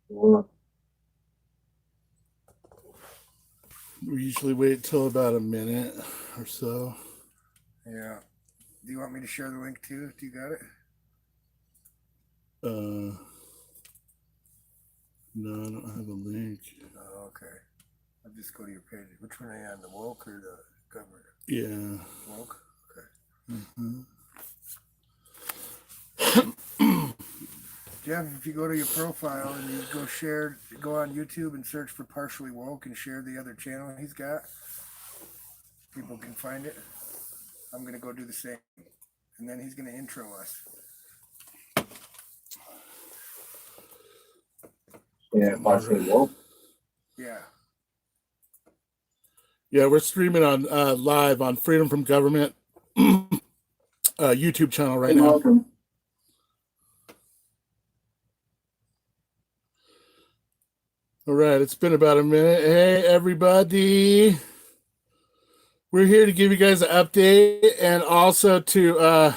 Or We usually wait till about a minute or so. Yeah. Do you want me to share the link too? Do you got it? Uh, no, I don't have a link. Oh, okay. I'll just go to your page. Which one are you on? The woke or the government? Yeah. Woke? Okay. Mhm. Jeff, if you go to your profile and you go on YouTube and search for Partially Woke and share the other channel he's got, people can find it. I'm going to go do the same. And then he's going to intro us. yeah, partially woke. Yeah. Yeah, we're streaming on live on Freedom from Government YouTube channel right And now. welcome. All right, it's been about a minute. Hey, everybody. We're here to give you guys an update and also to,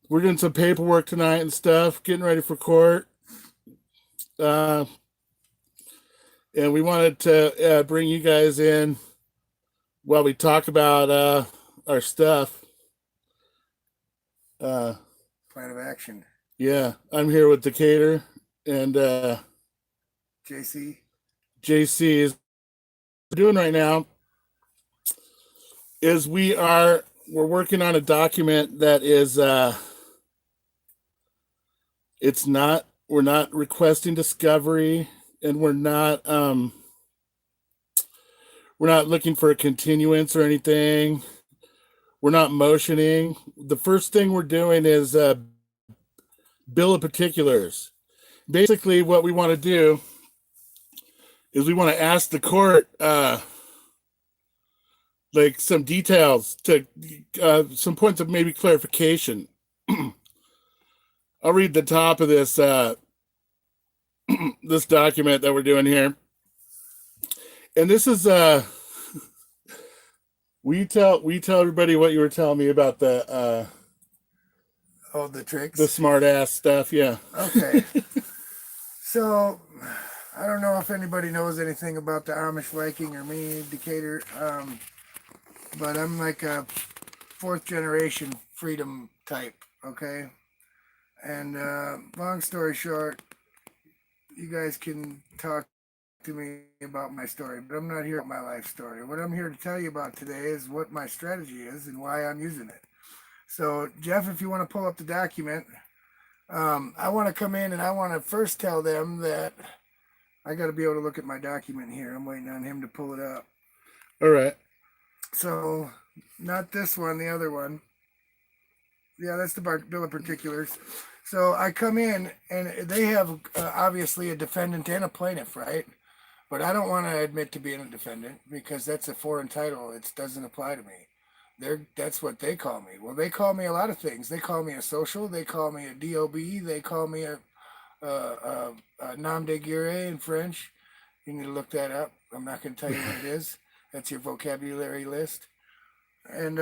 we're doing some paperwork tonight and stuff, getting ready for court. And we wanted to bring you guys in while we talk about our stuff. Plan of action. Yeah, I'm here with Decatur and JC. JC is doing right now is we're working on a document that is we're not requesting discovery and we're not looking for a continuance or anything. We're not motioning. The first thing we're doing is bill of particulars. Basically what we want to do is we want to ask the court like some details to some points of maybe clarification. I'll read the top of this this document that we're doing here. And this is we tell everybody what you were telling me about the The tricks. the smart ass stuff, yeah. Okay. So, I don't know if anybody knows anything about the Amish Viking or me, Decatur, but I'm like a fourth generation freedom type, okay? And long story short, you guys can talk to me about my story, but I'm not here about my life story. What I'm here to tell you about today is what my strategy is and why I'm using it. So, Jeff, if you want to pull up the document, I want to come in and I want to first tell them that I got to be able to look at my document here. I'm waiting on him to pull it up. All right. So, not this one, the other one. Yeah, that's the bill of particulars. So I come in and they have obviously a defendant and a plaintiff, right? But I don't want to admit to being a defendant because that's a foreign title. It doesn't apply to me. That's what they call me. Well, they call me a lot of things. They call me a social. They call me a DOB. They call me a nom de guerre in French. You need to look that up. I'm not going to tell you what it is. That's your vocabulary list. And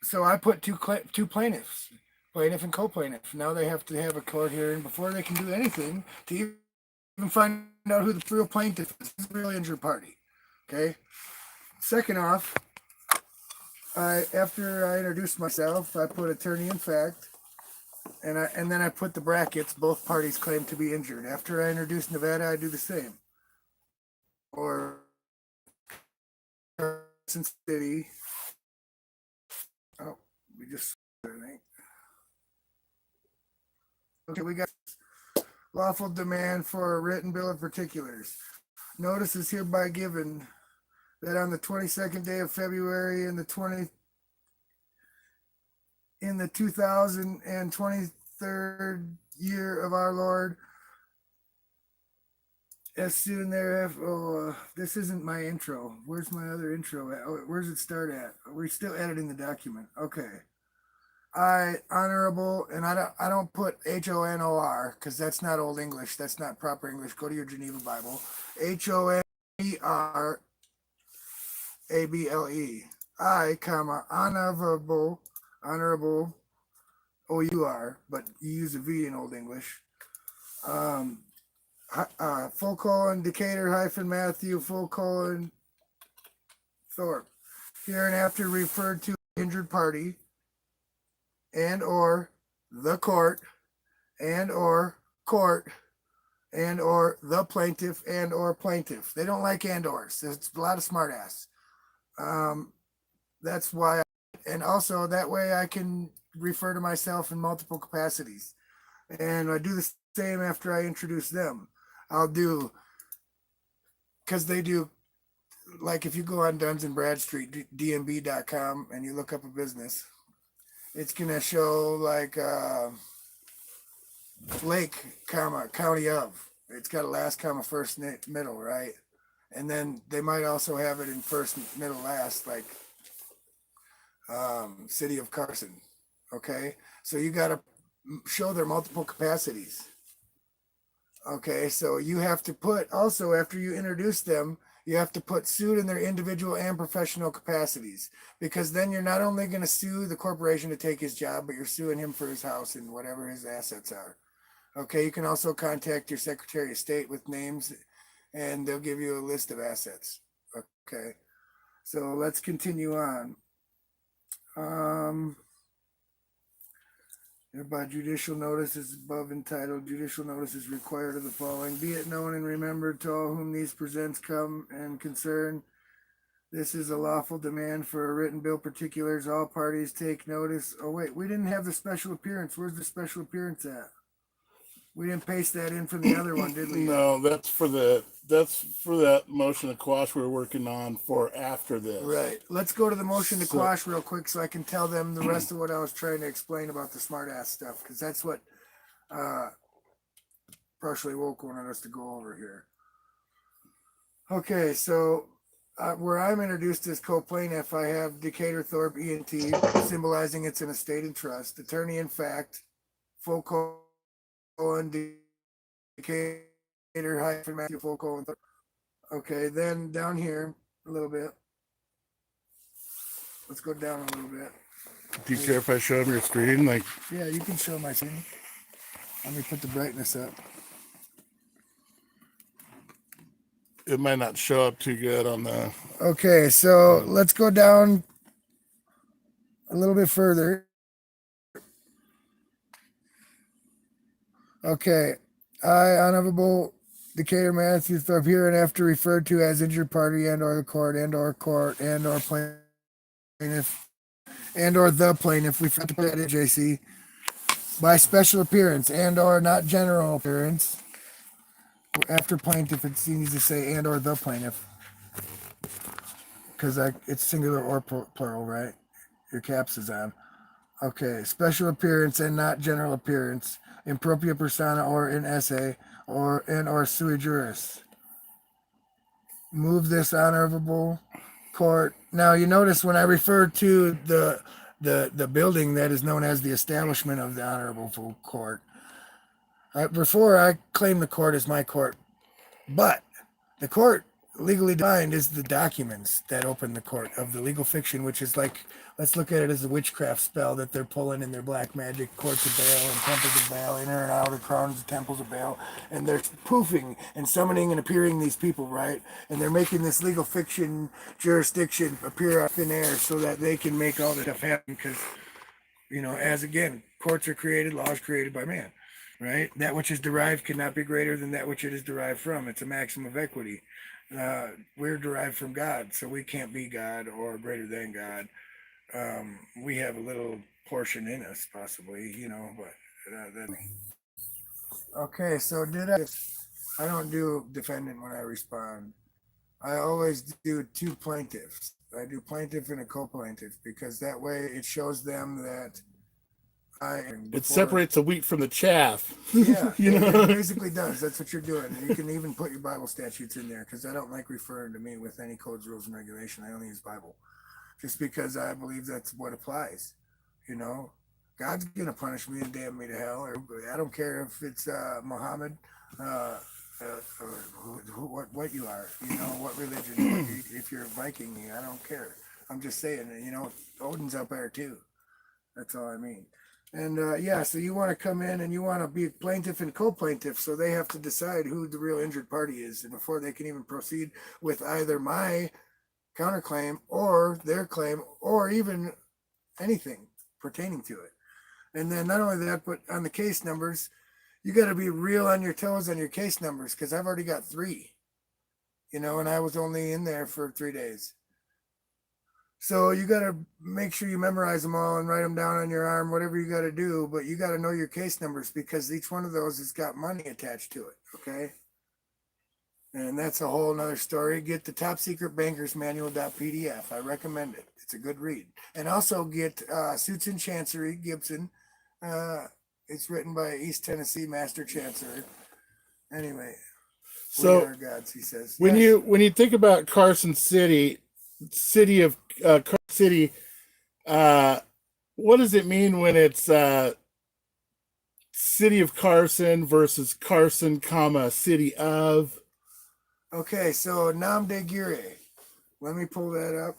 so I put two plaintiffs, plaintiff and co-plaintiff. Now they have to have a court hearing before they can do anything to even find out who the real plaintiff is, the real injured party. Okay. Second off, after I introduced myself, I put attorney in fact, and then I put the brackets. Both parties claim to be injured. After I introduce Nevada, I do the same. Or Carson City. Oh, we just okay. We got lawful demand for a written bill of particulars. Notice is hereby given that on the 22nd day of February in the 2023rd year of our Lord, as soon thereafter. Oh, this isn't my intro. Where's my other intro at? Oh, where's it start at? We're still editing the document. Okay. I honorable, and I don't put HONOR because that's not Old English. That's not proper English. Go to your Geneva Bible. HONERABLE. I, comma, honorable, OUR, but you use a V in Old English. full colon Decatur hyphen Matthew full colon Thorpe. Hereinafter referred to injured party and or the court and or court and or the plaintiff and or plaintiff. They don't like and ors. There's a lot of smart ass. That's why, and also that way I can refer to myself in multiple capacities. And I do the same after I introduce them. I'll do, because they do, like if you go on Duns and Bradstreet, dnb.com, and you look up a business, it's going to show like Lake, comma, county of. It's got a last, comma, first, middle, right? And then they might also have it in first, middle, last, like city of Carson. Okay, so you got to show their multiple capacities. Okay, so you have to put also after you introduce them, you have to put sued in their individual and professional capacities, because then you're not only going to sue the corporation to take his job, but you're suing him for his house and whatever his assets are. Okay, you can also contact your Secretary of State with names and they'll give you a list of assets. Okay, so let's continue on. By judicial notice is above entitled. Judicial notice is required of the following. Be it known and remembered to all whom these presents come and concern. This is a lawful demand for a written bill particulars. All parties take notice. Oh, wait, we didn't have the special appearance. Where's the special appearance at? We didn't paste that in from the other one, did we? No, that's for that motion to quash we're working on for after this. Right. Let's go to the motion to quash real quick so I can tell them the rest of what I was trying to explain about the smart ass stuff, because that's what partially woke wanted us to go over here. Okay, so where I'm introduced as co-plaintiff, I have Decatur Thorpe E&T, symbolizing it's an estate and trust. Attorney in fact, full colon Decatur hyphen Matthew full colon Thorpe. Okay, then down here a little bit. Let's go down a little bit. Do you care if I show them your screen? Like, Yeah, you can show my screen. Let me put the brightness up. it might not show up too good on the. Okay, so let's go down a little bit further. Okay, I, Honorable Decatur Matthew Thorpe, hereinafter referred to as injured party and or the court and or plaintiff and or the plaintiff, we forgot to put that in, JC, by special appearance and or not general appearance. After plaintiff, it needs to say and or the plaintiff, because it's singular or plural, right? Your caps is on. Okay, special appearance and not general appearance, in propria persona or in esse or in or sui juris. Move this honorable court. Now you notice when I refer to the building that is known as the establishment of the honorable full court, before I claim the court as my court, but the court legally defined is the documents that open the court of the legal fiction, which is like, let's look at it as a witchcraft spell that they're pulling in their black magic courts of Baal and temples of Baal, inner and outer crowns of temples of Baal, and they're poofing and summoning and appearing these people, right? And they're making this legal fiction jurisdiction appear out of thin air so that they can make all this stuff happen, because, you know, as again, courts are created, laws created by man, right? That which is derived cannot be greater than that which it is derived from. It's a maxim of equity. We're derived from God, so we can't be God or greater than God. We have a little portion in us, possibly, you know, but okay. So I don't do defendant when I respond. I always do two plaintiffs. I do plaintiff and a co-plaintiff, because that way it shows them that It separates the wheat from the chaff. Yeah, you know, it basically does. That's what you're doing. You can even put your Bible statutes in there, because I don't like referring to me with any codes, rules, and regulation. I only use Bible, just because I believe that's what applies. You know, God's gonna punish me and damn me to hell, or I don't care if it's Muhammad, or what you are. You know, what religion. If you're a Viking, I don't care. I'm just saying. You know, Odin's up there too. That's all I mean. And yeah, so you want to come in and you want to be plaintiff and co-plaintiff, so they have to decide who the real injured party is, and before they can even proceed with either my counterclaim or their claim or even anything pertaining to it. And then not only that, but on the case numbers, you got to be real on your toes on your case numbers, because I've already got 3, and I was only in there for 3 days. So you got to make sure you memorize them all and write them down on your arm, whatever you got to do. But you got to know your case numbers, because each one of those has got money attached to it. Okay. And that's a whole nother story. Get the Top Secret Bankers Manual.pdf. I recommend it. It's a good read. And also get Suits in Chancery, Gibson. It's written by East Tennessee Master Chancellor. Anyway, So we are gods, he says. when Yes. you think about Carson City of Carson City, what does it mean when it's City of Carson versus Carson, comma, City of? Okay, so Nam de Gire. Let me pull that up.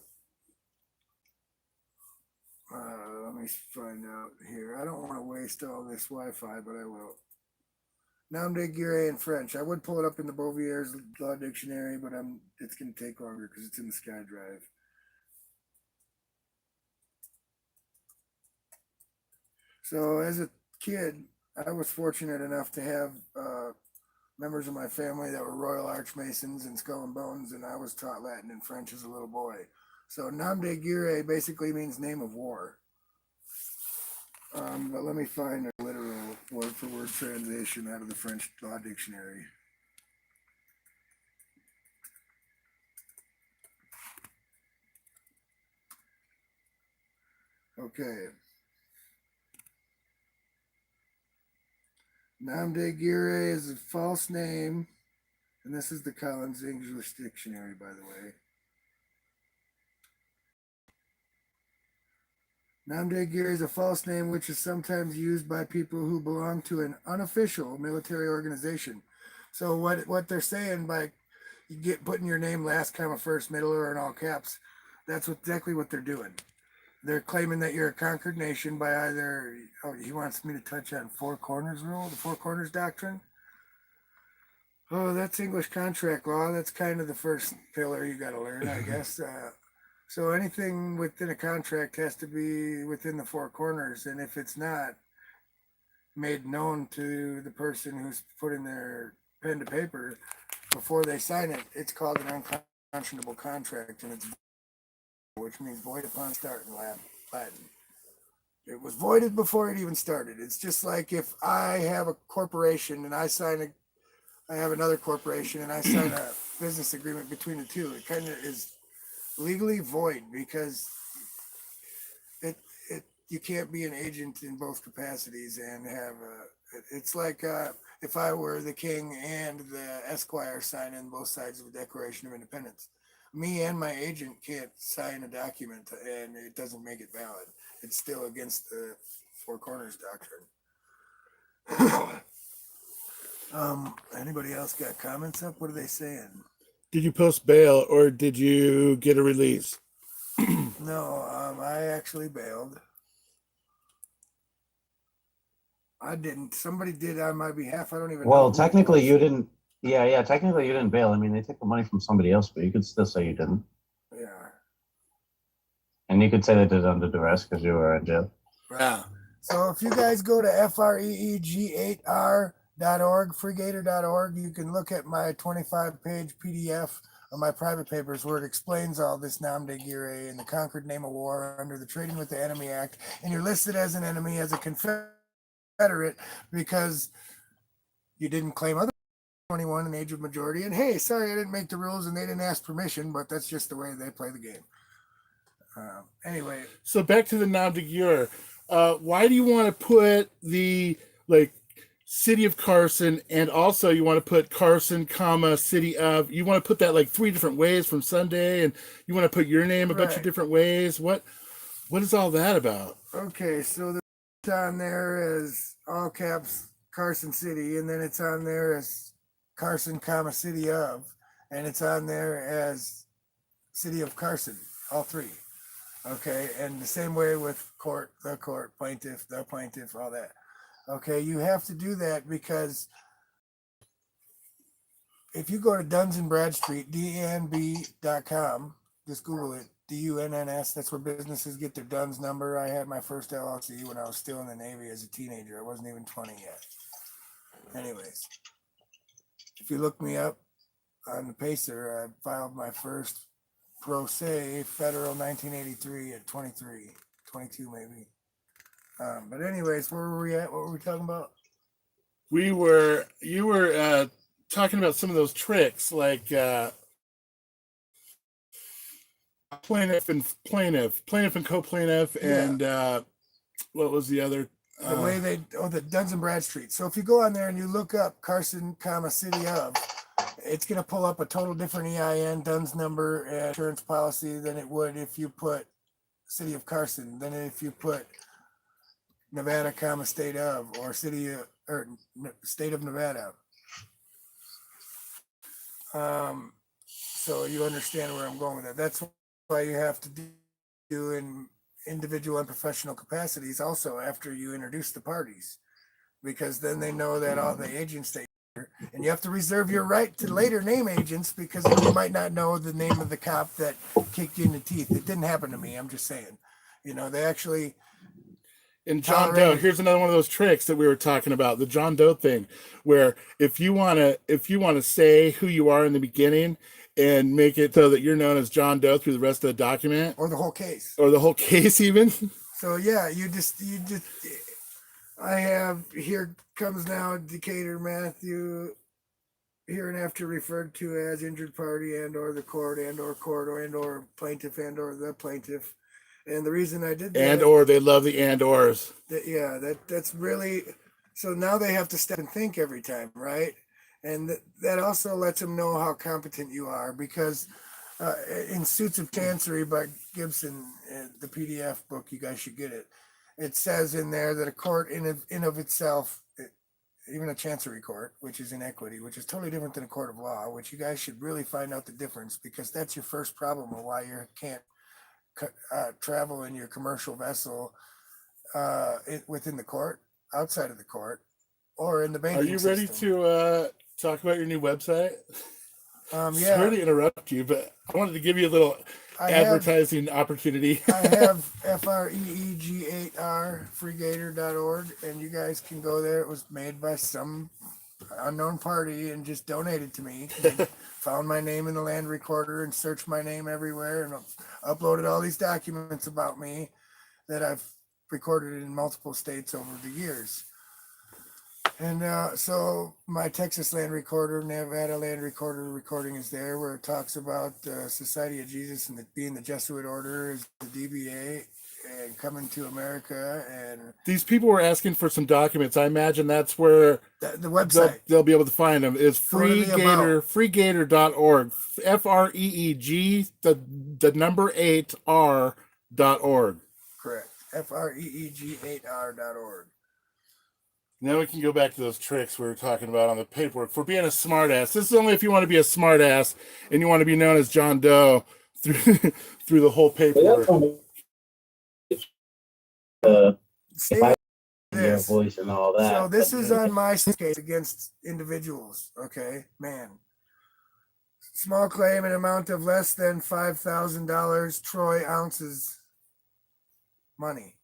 Let me find out here. I don't want to waste all this Wi-Fi, but I will. Nom de guerre in French. I would pull it up in the Bovier's Law Dictionary, but it's going to take longer because it's in the SkyDrive. So as a kid, I was fortunate enough to have members of my family that were Royal Archmasons and Skull and Bones, and I was taught Latin and French as a little boy. So nom de guerre basically means name of war. But let me find a literal word-for-word translation out of the French Law Dictionary. Okay. Nom de guerre is a false name, and this is the Collins English Dictionary, by the way. Nom de guerre is a false name which is sometimes used by people who belong to an unofficial military organization. So what they're saying by putting your name last, comma, first, middle, or in all caps, that's exactly what they're doing. They're claiming that you're a conquered nation by either, he wants me to touch on Four Corners rule, the Four Corners doctrine. Oh, that's English contract law. That's kind of the first pillar you got to learn, I guess. So anything within a contract has to be within the four corners, and if it's not made known to the person who's putting their pen to paper before they sign it, it's called an unconscionable contract, and it's which means void upon start in Latin. It was voided before it even started. It's just like if I have a corporation and I have another corporation and I sign a business agreement between the two, it kind of is legally void because you can't be an agent in both capacities and have it's like if I were the king and the esquire signing both sides of the Declaration of Independence. Me and my agent can't sign a document and it doesn't make it valid. It's still against the Four Corners doctrine. Anybody else got comments up? What are they saying? Did you post bail or did you get a release? No, I actually bailed. I didn't. Somebody did on my behalf. I don't even know. Well, technically you didn't. Yeah. Technically you didn't bail. I mean, they took the money from somebody else, but you could still say you didn't. Yeah. And you could say they did it under duress because you were in jail. Yeah. So if you guys go to freeg8r.org, freegator.org, you can look at my 25-page PDF of my private papers where it explains all this nom de guerre and the conquered name of war under the Trading with the Enemy Act. And you're listed as an enemy, as a Confederate, because you didn't claim other 21 in age of majority. And hey, sorry, I didn't make the rules and they didn't ask permission, but that's just the way they play the game. Anyway. So back to the nom de guerre. Why do you want to put the City of Carson, and also you want to put Carson, comma, City of, you want to put that 3 different ways from Sunday, and you want to put your name a bunch of different ways? What is all that about? Okay, so the on there is all caps Carson City, and then it's on there as Carson, comma, City of, and it's on there as City of Carson, all 3. Okay, and the same way with court, the plaintiff, all that. Okay, you have to do that because if you go to Duns and Bradstreet, DNB.com, just Google it, DUNNS, that's where businesses get their Duns number. I had my first LLC when I was still in the Navy as a teenager. I wasn't even 20 yet. Anyways, if you look me up on the Pacer, I filed my first pro se federal 1983 at 23, 22 maybe. But anyways, where were we at? What were we talking about? You were talking about some of those tricks, like plaintiff and co-plaintiff, and what was the other? The way the Duns and Bradstreet. So if you go on there and you look up Carson, city of, it's going to pull up a total different EIN, Duns number, and insurance policy than it would if you put city of Carson, than if you put Nevada, state of, or city of, or state of Nevada. So you understand where I'm going with that. That's why you have to do in individual and professional capacities also after you introduce the parties, because then they know that all the agents that and you have to reserve your right to later name agents, because you might not know the name of the cop that kicked you in the teeth. It didn't happen to me. I'm just saying, they actually. And John Doe, here's another one of those tricks that we were talking about, the John Doe thing, where if you want to say who you are in the beginning and make it so that you're known as John Doe through the rest of the document, or the whole case, even. So yeah, you just I have, here comes now Decatur Matthew, hereinafter referred to as injured party and or the court and or plaintiff and or the plaintiff. And the reason I did that, and or they love the and ors. That's really, so now they have to step and think every time, right? And that also lets them know how competent you are, because in Suits of Chancery by Gibson, the PDF book, you guys should get it. It says in there that a court in of itself, even a chancery court, which is in equity, which is totally different than a court of law, which you guys should really find out the difference, because that's your first problem of why you can't travel in your commercial vessel within the court, outside of the court, or in the banking system. Are you ready to talk about your new website? Yeah. Sorry to interrupt you, but I wanted to give you a little advertising opportunity. I have FREEG8R, freegator.org, and you guys can go there. It was made by some unknown party and just donated to me. Found my name in the land recorder and searched my name everywhere and uploaded all these documents about me that I've recorded in multiple states over the years. And so my Texas land recorder, Nevada land recorder recording is there, where it talks about the Society of Jesus and being the Jesuit order is the DBA and coming to America. And these people were asking for some documents. I imagine that's where the website they'll be able to find them is freegator.org. FREEG the number 8R.org. Correct. FREEG8R.org. Now we can go back to those tricks we were talking about on the paperwork for being a smartass. This is only if you want to be a smartass and you want to be known as John Doe through the whole paperwork. Your voice and all that. So this is on my case against individuals. Okay, man. Small claim, an amount of less than $5,000 troy ounces money.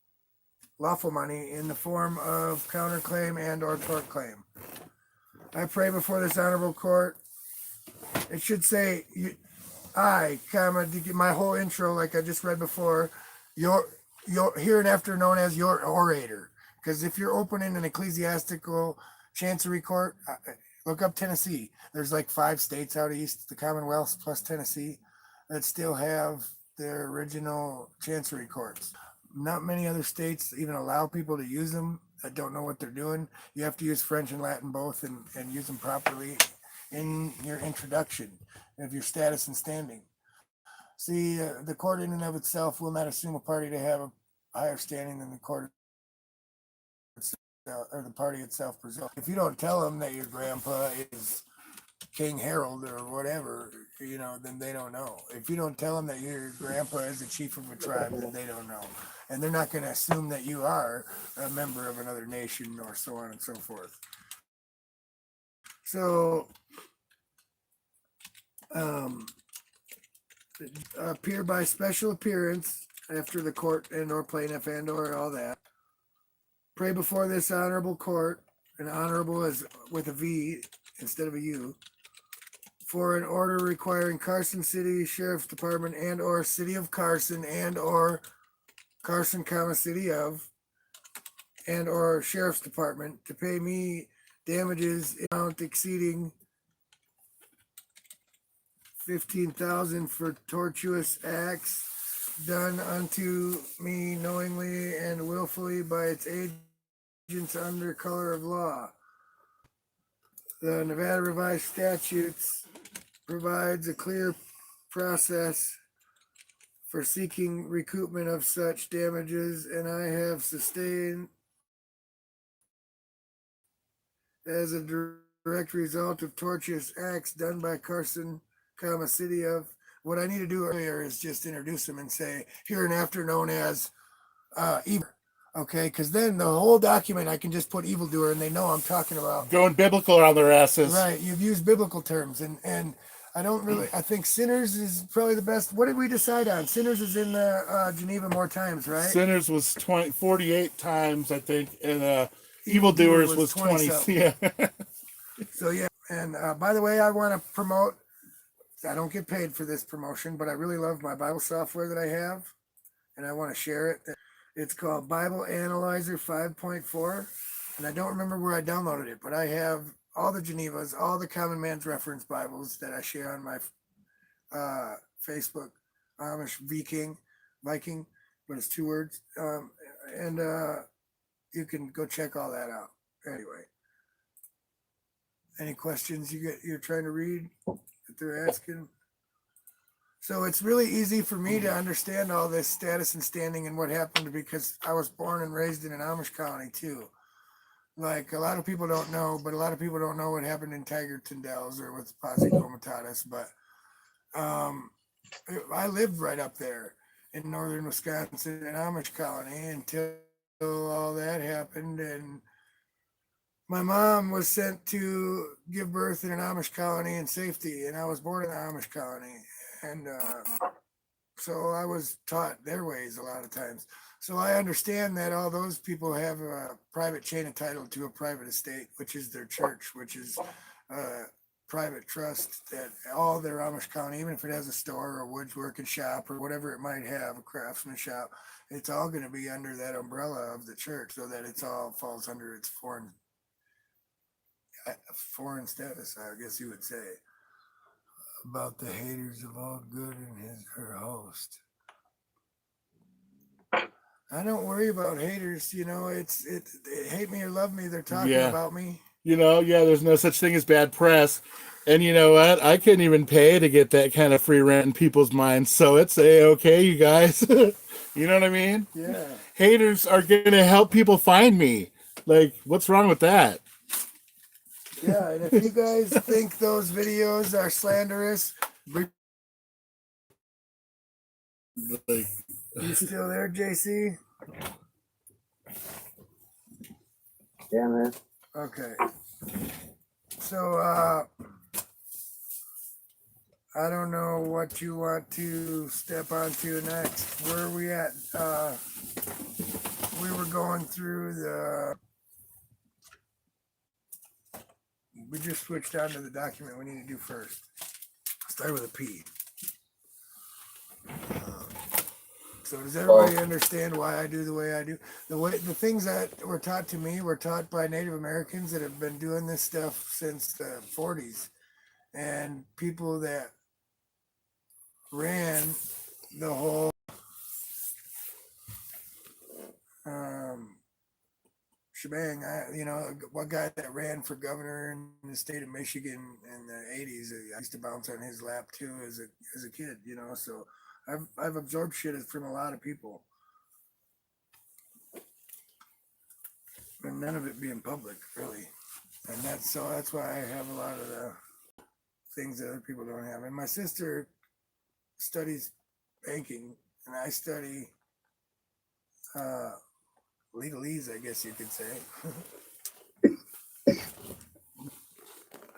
Lawful money in the form of counterclaim and or tort claim. I pray before this honorable court. It should say, my whole intro, like I just read before, your hereinafter known as your orator. Because if you're opening an ecclesiastical chancery court, look up Tennessee. There's like 5 states out east, the Commonwealth plus Tennessee, that still have their original chancery courts. Not many other states even allow people to use them that don't know what they're doing. You have to use French and Latin both and use them properly in your introduction of your status and standing. See, the court in and of itself will not assume a party to have a higher standing than the court or the party itself presumes. If you don't tell them that your grandpa is King Harold or whatever, then they don't know. If you don't tell them that your grandpa is the chief of a tribe, then they don't know. And they're not going to assume that you are a member of another nation or so on and so forth. So, appear by special appearance after the court and or plaintiff and or all that. Pray before this honorable court, and honorable is with a V instead of a U, for an order requiring Carson City Sheriff's Department and or City of Carson and or Carson, City of, and or Sheriff's Department to pay me damages amount exceeding $15,000 for tortuous acts done unto me knowingly and willfully by its agents under color of law. The Nevada Revised Statutes provides a clear process for seeking recoupment of such damages, and I have sustained as a direct result of tortuous acts done by Carson, City of. What I need to do earlier is just introduce them and say hereinafter known as evil. Okay, because then the whole document I can just put evildoer and they know I'm talking about Going biblical on their asses. right. You've used biblical terms, and I don't really. I think sinners is probably the best. What did we decide on? Sinners is in Geneva more times, right? Sinners was 48 times, I think, and evildoers was 20. Yeah. So yeah, and by the way, I want to promote. I don't get paid for this promotion, but I really love my Bible software that I have, and I want to share it. It's called Bible Analyzer 5.4, and I don't remember where I downloaded it, but I have all the Genevas, all the Common Man's Reference Bibles that I share on my Facebook, Amish Viking, but it's 2 words, and you can go check all that out. Anyway, any questions you're trying to read that they're asking? So it's really easy for me to understand all this status and standing and what happened because I was born and raised in an Amish colony too. Like a lot of people don't know, but a lot of people don't know what happened in Tigerton Dells or with Posse Comitatus. But I lived right up there in northern Wisconsin, an Amish colony, until all that happened. And my mom was sent to give birth in an Amish colony in safety, and I was born in the Amish colony. And so I was taught their ways a lot of times. So I understand that all those people have a private chain of title to a private estate, which is their church, which is a private trust that all their Amish colony, even if it has a store or a woodworking shop or whatever it might have, a craftsman shop, it's all going to be under that umbrella of the church so that it's all falls under its foreign status, I guess you would say. About the haters of all good and her host. I don't worry about haters, it's hate me or love me, they're talking about me. There's no such thing as bad press. And you know what? I couldn't even pay to get that kind of free rent in people's minds. So it's okay, you guys. You know what I mean? Yeah. Haters are gonna help people find me. Like, what's wrong with that? Yeah, and if you guys think those videos are slanderous, you still there, JC? Yeah, man. Okay. So, I don't know what you want to step onto next. Where are we at? We were going through we just switched on to the document we need to do first. Start with a P. So does everybody understand why I do the way I do? The things that were taught to me were taught by Native Americans that have been doing this stuff since the 40s, and people that ran the whole shebang. One guy that ran for governor in the state of Michigan in the 80s, I used to bounce on his lap too as a kid, so I've absorbed shit from a lot of people, and none of it being public really, and that's why I have a lot of things that other people don't have. And my sister studies banking, and I study legalese, I guess you could say.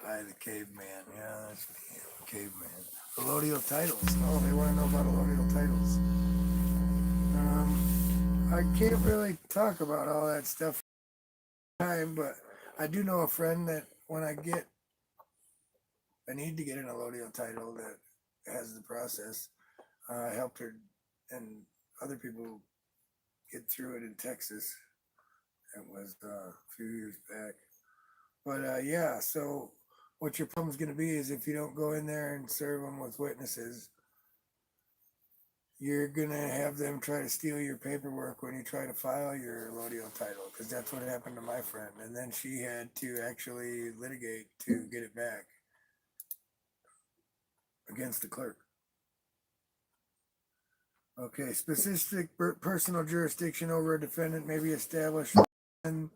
I, the caveman. Yeah, that's me, caveman. Allodial titles. Oh, they want to know about allodial titles. I can't really talk about all that stuff time, but I do know a friend that when I need to get an allodial title that has the process. I helped her and other people get through it in Texas. It was a few years back. But yeah, so what your problem's going to be is if you don't go in there and serve them with witnesses, you're going to have them try to steal your paperwork when you try to file your allodial title, because that's what happened to my friend. And then she had to actually litigate to get it back against the clerk. Okay, specific personal jurisdiction over a defendant may be established and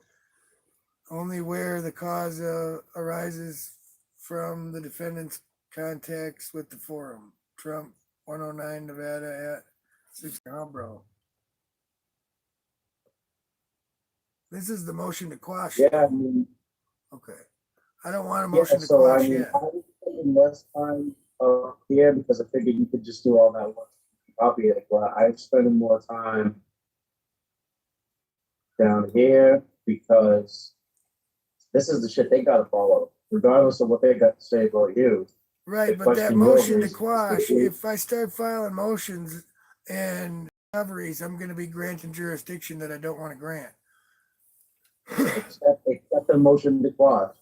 only where the cause arises from the defendant's contacts with the forum. Trump, 109 Nevada at 6. Oh, bro. This is the motion to quash. Yeah, I mean, Okay. I don't want a motion to so quash I mean, yet. I was spending less time here because I figured you could just do all that once, copy it. But I'm spending more time down here because this is the shit they gotta follow, regardless of what they got to say about you. Right, The but that question motion to really is, quash, if I start filing motions and discoveries, I'm going to be granting jurisdiction that I don't want to grant. accept the motion to quash.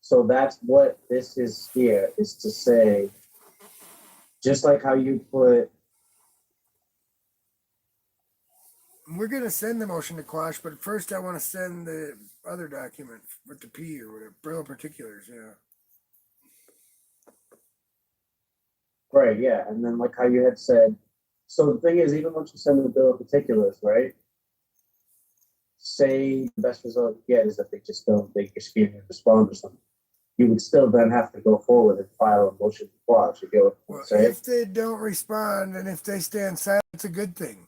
So that's what this is here, is to say, just like how you put, We're going to send the motion to quash, but first I want to send the other document with the P or whatever, bill of particulars, yeah. right, yeah, and then like how you had said, so the thing is, even once you send the bill of particulars, right? Say the best result you get is that they just can't respond or something. You would still then have to go forward and file a motion to quash. You get what I'm Well, saying? if they don't respond and if they stand silent, it's a good thing.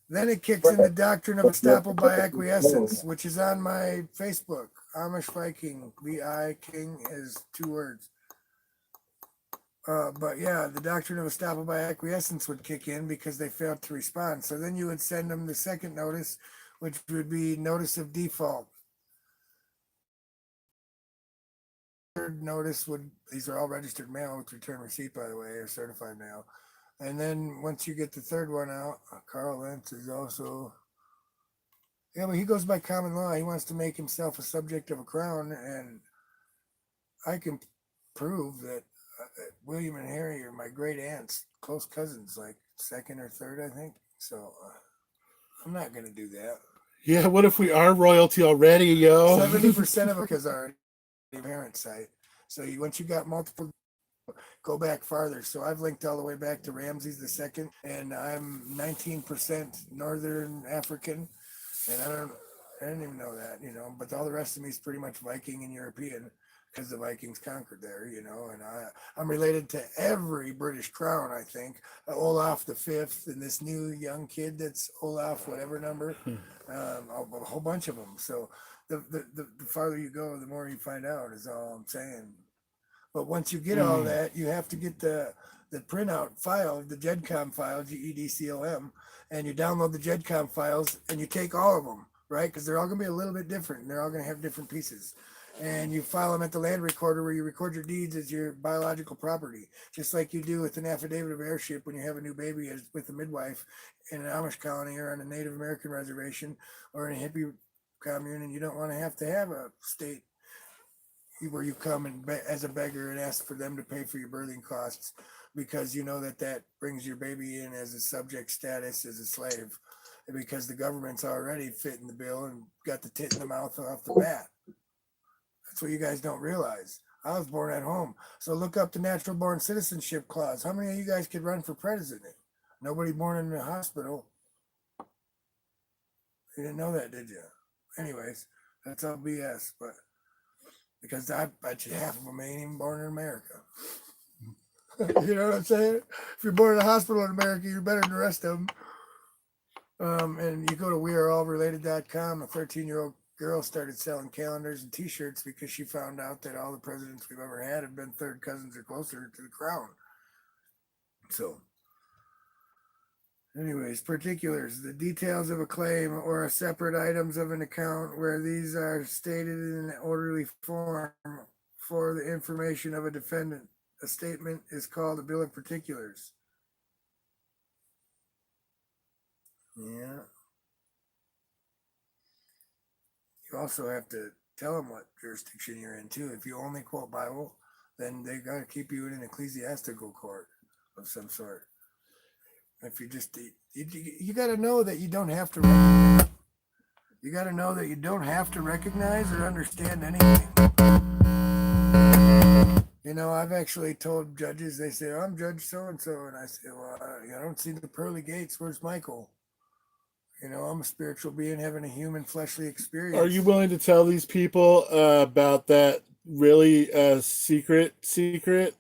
Then it kicks in the doctrine of estoppel by acquiescence, which is on my Facebook. Amish Viking, VI King is 2 words. But yeah, the doctrine of estoppel by acquiescence would kick in because they failed to respond. So then you would send them the second notice, which would be notice of default. Third notice would, these are all registered mail with return receipt, by the way, or certified mail. And then once you get the third one out, Carl Lentz is also, yeah, but he goes by common law. He wants to make himself a subject of a crown, and I can prove that William and Harry are my great aunts, close cousins, like second or third, I think. So I'm not going to do that. Yeah, what if we are royalty already, yo? 70% of it is already parent site. So once you got multiple, go back farther. So I've linked all the way back to Ramses II, and I'm 19% Northern African, and I didn't even know that, but all the rest of me is pretty much Viking and European because the Vikings conquered there, and I'm related to every British crown, I think. Olaf V and this new young kid that's Olaf, whatever number, a whole bunch of them. So the farther you go, the more you find out, is all I'm saying. But once you get all that, you have to get the printout file, the GEDCOM file, GEDCOM, and you download the GEDCOM files and you take all of them, right? Because they're all going to be a little bit different and they're all going to have different pieces. And you file them at the land recorder where you record your deeds as your biological property, just like you do with an affidavit of heirship when you have a new baby with a midwife in an Amish colony or on a Native American reservation or in a hippie commune, and you don't want to have a state where you come and as a beggar and ask for them to pay for your birthing costs because you know that brings your baby in as a subject status as a slave, because the government's already fitting the bill and got the tit in the mouth off the bat. That's what you guys don't realize. I was born at home. So look up the natural born citizenship clause. How many of you guys could run for president? Nobody born in a hospital. You didn't know that, did you? Anyways, that's all BS. But because I bet you half of them ain't even born in America. You know what I'm saying? If you're born in a hospital in America, you're better than the rest of them. And you go to weareallrelated.com, a 13-year-old girl started selling calendars and t-shirts because she found out that all the presidents we've ever had have been third cousins or closer to the crown. So anyways, particulars, the details of a claim or a separate items of an account where these are stated in an orderly form for the information of a defendant. A statement is called a bill of particulars. Yeah. You also have to tell them what jurisdiction you're in too. If you only quote Bible, then they got to keep you in an ecclesiastical court of some sort. If you just, you got to know that you don't have to. You got to know that you don't have to recognize or understand anything. You know, I've actually told judges. They say, oh, "I'm Judge so and so," and I say, "Well, I don't see the pearly gates. Where's Michael?" You know, I'm a spiritual being having a human fleshly experience. Are you willing to tell these people about that really secret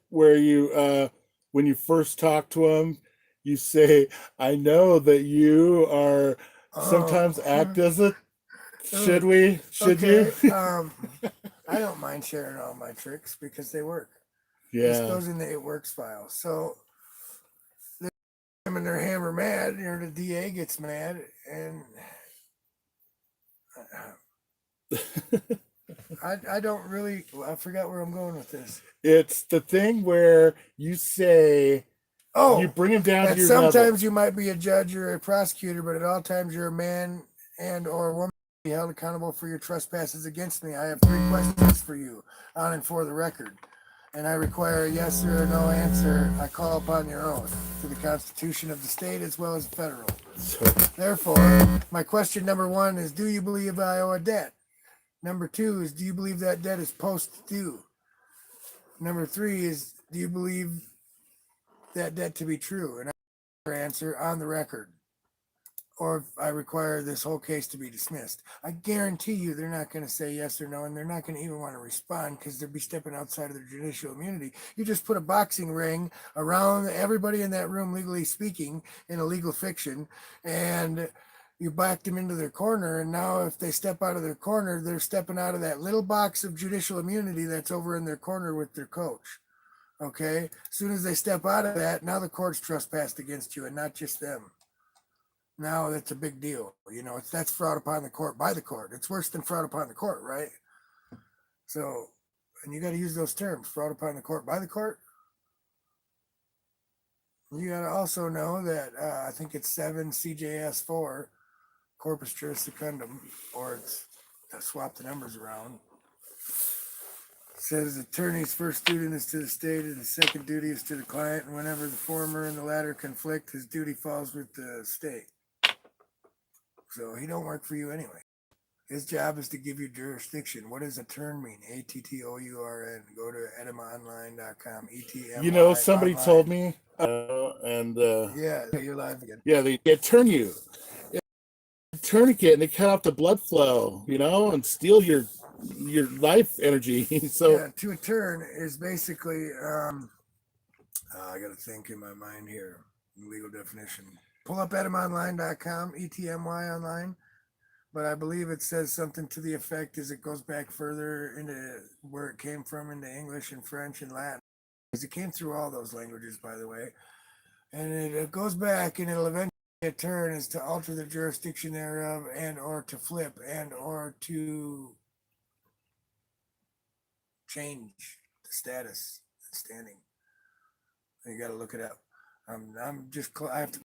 where you, when you first talk to them, you say, "I know that you are sometimes act as a." Should we? Should okay. you? I don't mind sharing all my tricks because they work. Yeah. This goes in the It Works file. So and they're hammer mad, you know, the DA gets mad, and I don't really, I forgot where I'm going with this. It's the thing where you say, you bring him down to your sometimes level. you might be a judge or a prosecutor, but at all times you're a man and or woman be held accountable for your trespasses against me. I have 3 questions for you on and for the record, and I require a yes or a no answer. I call upon your oath to the Constitution of the state as well as federal. Therefore, my question number 1 is, do you believe I owe a debt? Number 2 is, do you believe that debt is post-due? Number 3 is, do you believe that debt to be true? And I answer on the record. Or if I require this whole case to be dismissed. I guarantee you they're not going to say yes or no, and they're not going to even want to respond because they'll be stepping outside of their judicial immunity. You just put a boxing ring around everybody in that room, legally speaking, in a legal fiction, and you backed them into their corner, and now if they step out of their corner, they're stepping out of that little box of judicial immunity that's over in their corner with their coach. Okay? As soon as they step out of that, now the court's trespassed against you and not just them. Now that's a big deal. You know, that's fraud upon the court by the court. It's worse than fraud upon the court, right? So, and you got to use those terms, fraud upon the court by the court. You got to also know that I think it's 7 CJS 4, corpus juris secundum, or it's swap the numbers around. It says attorney's first duty is to the state and the second duty is to the client, and whenever the former and the latter conflict, his duty falls with the state. So he don't work for you anyway. His job is to give you jurisdiction. What does attorn mean? ATTOURN. Go to etymonline.com. ETM. You know, somebody told me, and yeah, you're live again. Yeah, they turn you a tourniquet and they cut off the blood flow, you know, and steal your life energy. So yeah, to attorn is basically I got to think in my mind here. Legal definition. Pull up etymonline.com, ETMY online. But I believe it says something to the effect as it goes back further into where it came from into English and French and Latin. Because it came through all those languages, by the way. And it goes back and it'll eventually turn is to alter the jurisdiction thereof and or to flip and or to change the status and standing. You got to look it up. I have to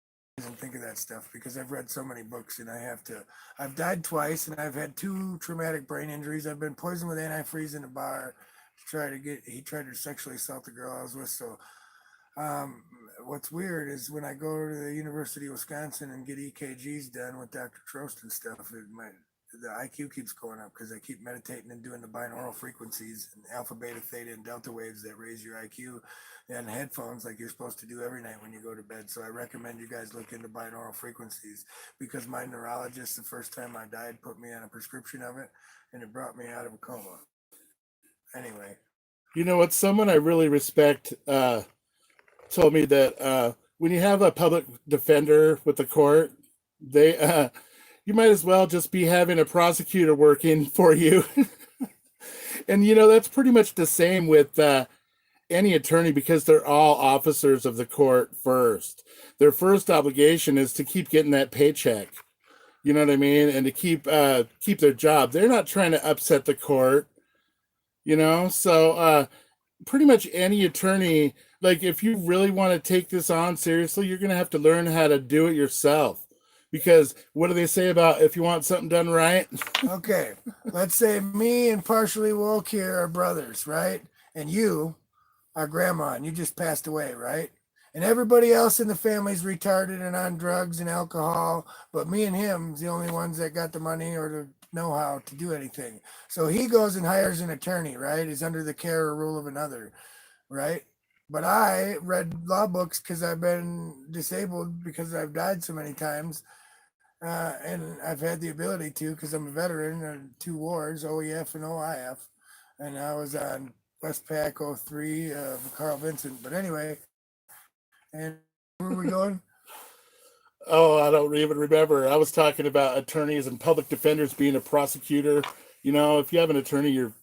and think of that stuff because I've read so many books and I've died twice and I've had 2 traumatic brain injuries. I've been poisoned with antifreeze in a bar. He tried to sexually assault the girl I was with. So what's weird is when I go to the University of Wisconsin and get EKGs done with Dr. Trost and stuff, the IQ keeps going up because I keep meditating and doing the binaural frequencies and alpha, beta, theta, and delta waves that raise your IQ and headphones like you're supposed to do every night when you go to bed. So I recommend you guys look into binaural frequencies because my neurologist, the first time I died, put me on a prescription of it and it brought me out of a coma. anyway. You know what? Someone I really respect told me that when you have a public defender with the court, they you might as well just be having a prosecutor working for you. And you know that's pretty much the same with any attorney because they're all officers of the court first. Their first obligation is to keep getting that paycheck. You know what I mean? And to keep their job. They're not trying to upset the court, you know? So pretty much any attorney, like if you really want to take this on seriously, you're going to have to learn how to do it yourself. Because what do they say about if you want something done right? Okay, let's say me and partially woke here are brothers, right? And you are grandma, and you just passed away, right? And everybody else in the family's retarded and on drugs and alcohol, but me and him's the only ones that got the money or the know-how to do anything. So he goes and hires an attorney, right? Is under the care or rule of another, right? But I read law books because I've been disabled because I've died so many times. And I've had the ability to because I'm a veteran of 2 wars, OEF and OIF. And I was on Westpac 03 Carl Vincent. But anyway, and where were we going? Oh, I don't even remember. I was talking about attorneys and public defenders being a prosecutor. You know, if you have an attorney, you're.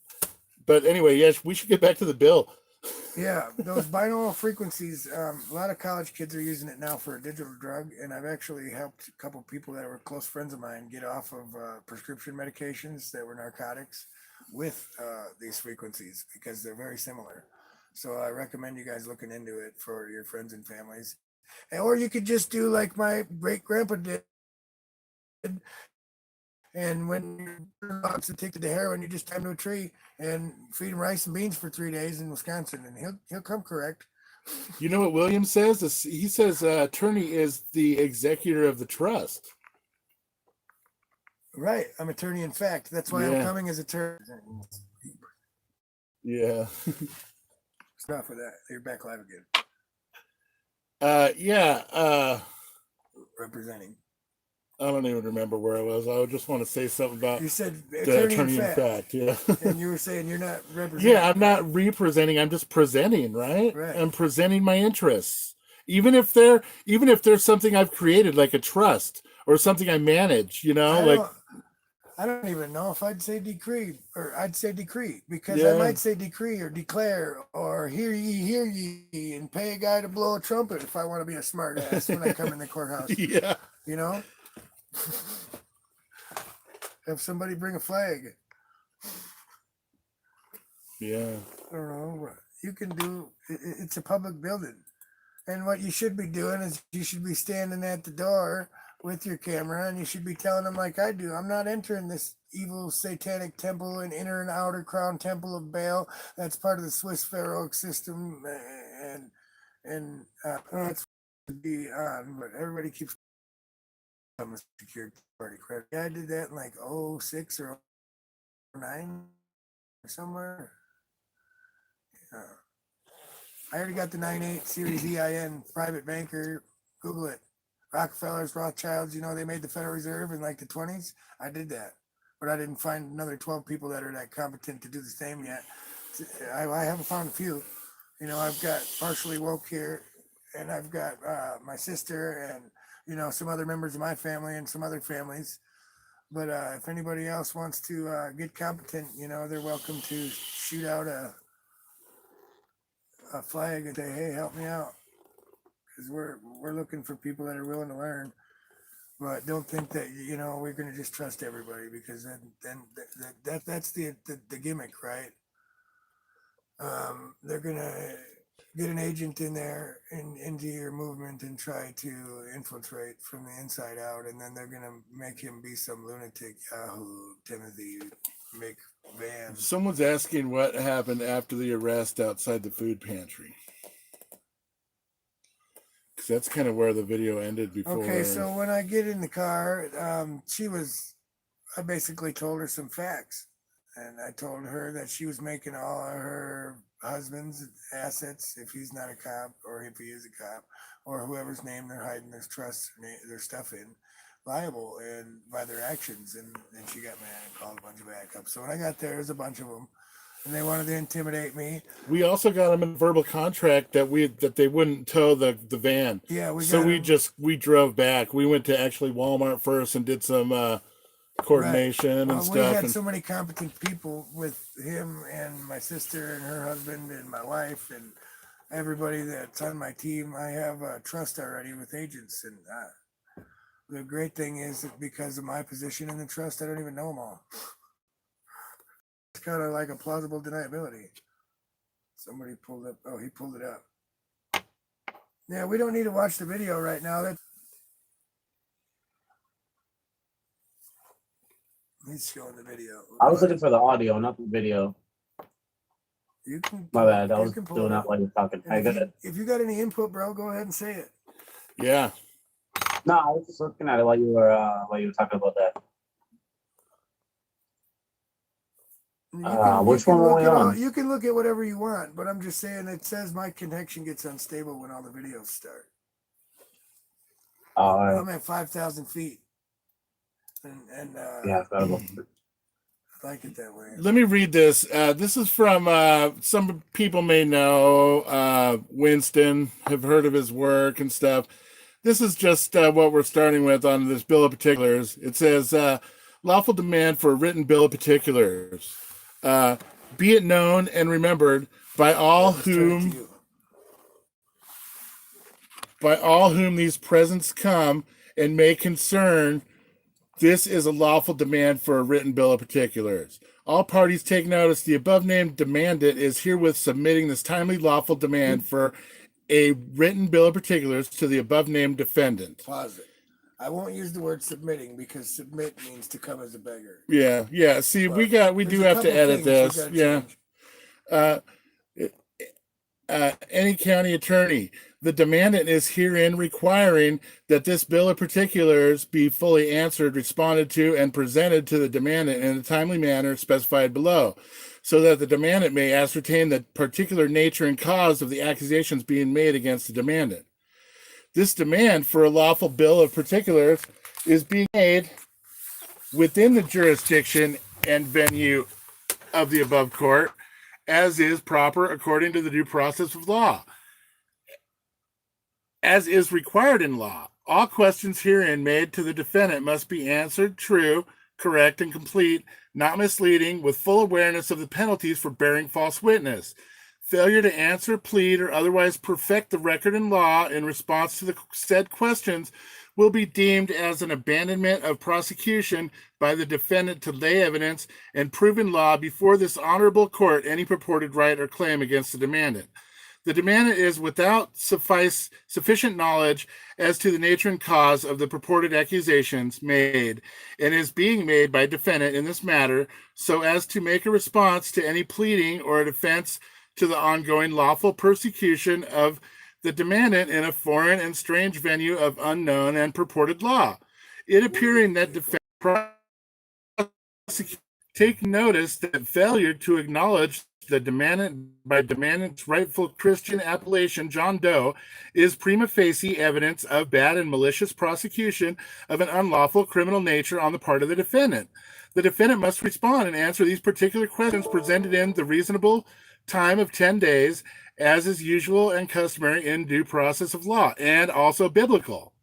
But anyway, yes, we should get back to the bill. Yeah, those binaural frequencies. A lot of college kids are using it now for a digital drug, and I've actually helped a couple people that were close friends of mine get off of prescription medications that were narcotics with these frequencies because they're very similar. So I recommend you guys looking into it for your friends and families. Or you could just do like my great grandpa did. And when your dogs addicted to heroin, you just tie him to a tree and feed him rice and beans for 3 days in Wisconsin, and he'll come correct. You know what William says? He says attorney is the executor of the trust. Right, I'm attorney in fact. That's why I'm coming as attorney. Yeah. Enough of that. You're back live again. Representing. I don't even remember where I was. I just want to say something about you said the attorney in fact. Yeah. And you were saying you're not representing. Yeah, I'm not representing. I'm just presenting, right? Right. I'm presenting my interests, even if there's something I've created, like a trust or something I manage. You know, I don't even know if I'd say decree or I'd say decree because I might say decree or declare or hear ye, and pay a guy to blow a trumpet if I want to be a smart ass when I come in the courthouse. Yeah. You know? Have somebody bring a flag. Yeah. I don't know. You can do it's a public building. And what you should be doing is you should be standing at the door with your camera and you should be telling them like I do. I'm not entering this evil satanic temple and inner and outer crown temple of Baal. That's part of the Swiss pharaoh system and that's to be on, but everybody keeps a security party credit. Yeah, I did that in like 06 or 09 or somewhere. I already got the 98 Series EIN private banker. Google it. Rockefellers, Rothschilds, you know, they made the Federal Reserve in like the 20s. I did that. But I didn't find another 12 people that are that competent to do the same yet. I haven't found a few. You know, I've got partially woke here, and I've got my sister and, you know, some other members of my family and some other families. But if anybody else wants to get competent, you know, they're welcome to shoot out a flag and say, hey, help me out. Because we're looking for people that are willing to learn. But don't think that, you know, we're going to just trust everybody because then that's the gimmick, right? They're going to get an agent in there into your movement and try to infiltrate from the inside out, and then they're going to make him be some lunatic Yahoo Timothy McVan. Someone's asking what happened after the arrest outside the food pantry. Because that's kind of where the video ended before. Okay, so when I get in the car, I basically told her some facts. And I told her that she was making all of her husband's assets, if he's not a cop or if he is a cop, or whoever's name they're hiding their trust, their stuff in, liable and by their actions. And she got mad and called a bunch of backups. So when I got there's a bunch of them. and they wanted to intimidate me. We also got them in verbal contract that they wouldn't tow the van. Yeah, we drove back. We went to actually Walmart first and did some coordination and We stuff. had so many competent people with him and my sister and her husband and my wife and everybody that's on my team. I have a trust already with agents, and the great thing is that because of my position in the trust, I don't even know them all. It's kind of like a plausible deniability. Somebody pulled up. Oh, he pulled it up. Yeah, we don't need to watch the video right now. He's showing the video. I was looking for the audio, not the video. You can. My bad. I you was can pull doing it that up. while you're talking. I And got it. if you got any input, bro, go ahead and say it. Yeah. No, I was just looking at it while you were talking about that. Which one were we on? You can look at whatever you want, but I'm just saying it says my connection gets unstable when all the videos start. I'm at 5,000 feet. And yeah, I forgot about I like it that way. Let me read this. This is from some people may know Winston, have heard of his work and stuff. This is just what we're starting with on this bill of particulars. It says lawful demand for a written bill of particulars. Be it known and remembered by all whom these presents come and may concern, this is a lawful demand for a written bill of particulars. All parties take notice the above named demandant is herewith submitting this timely lawful demand for a written bill of particulars to the above named defendant. Pause it. I won't use the word submitting because submit means to come as a beggar. Yeah. See, we do have to edit this. Yeah. Any county attorney, the demandant is herein requiring that this bill of particulars be fully answered, responded to, and presented to the demandant in a timely manner specified below, so that the demandant may ascertain the particular nature and cause of the accusations being made against the demandant. This demand for a lawful bill of particulars is being made within the jurisdiction and venue of the above court, as is proper according to the due process of law, as is required in law. All questions herein made to the defendant must be answered true, correct, and complete, not misleading, with full awareness of the penalties for bearing false witness. Failure to answer, plead, or otherwise perfect the record in law in response to the said questions will be deemed as an abandonment of prosecution by the defendant to lay evidence and prove in law before this honorable court any purported right or claim against the demandant. The demandant is without sufficient knowledge as to the nature and cause of the purported accusations made, and is being made by defendant in this matter so as to make a response to any pleading or a defense to the ongoing lawful persecution of the demandant in a foreign and strange venue of unknown and purported law. It appearing that defendant take notice that failure to acknowledge the demandant by demandant's rightful Christian appellation, John Doe, is prima facie evidence of bad and malicious prosecution of an unlawful criminal nature on the part of the defendant. The defendant must respond and answer these particular questions presented in the reasonable time of 10 days, as is usual and customary in due process of law, and also biblical.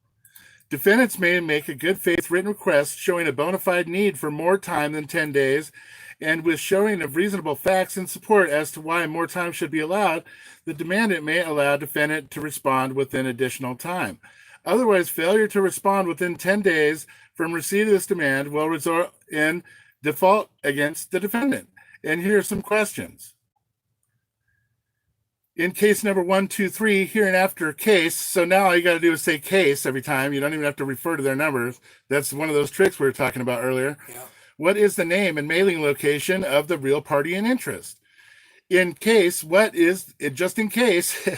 Defendants may make a good faith written request showing a bona fide need for more time than 10 days, and with showing of reasonable facts in support as to why more time should be allowed, the demandant may allow defendant to respond within additional time. Otherwise, failure to respond within 10 days from receipt of this demand will result in default against the defendant. And here are some questions. In case number 1, 2, 3, hereinafter case. So now all you got to do is say case every time. You don't even have to refer to their numbers. That's one of those tricks we were talking about earlier. Yeah. What is the name and mailing location of the real party in interest? In case, just in case,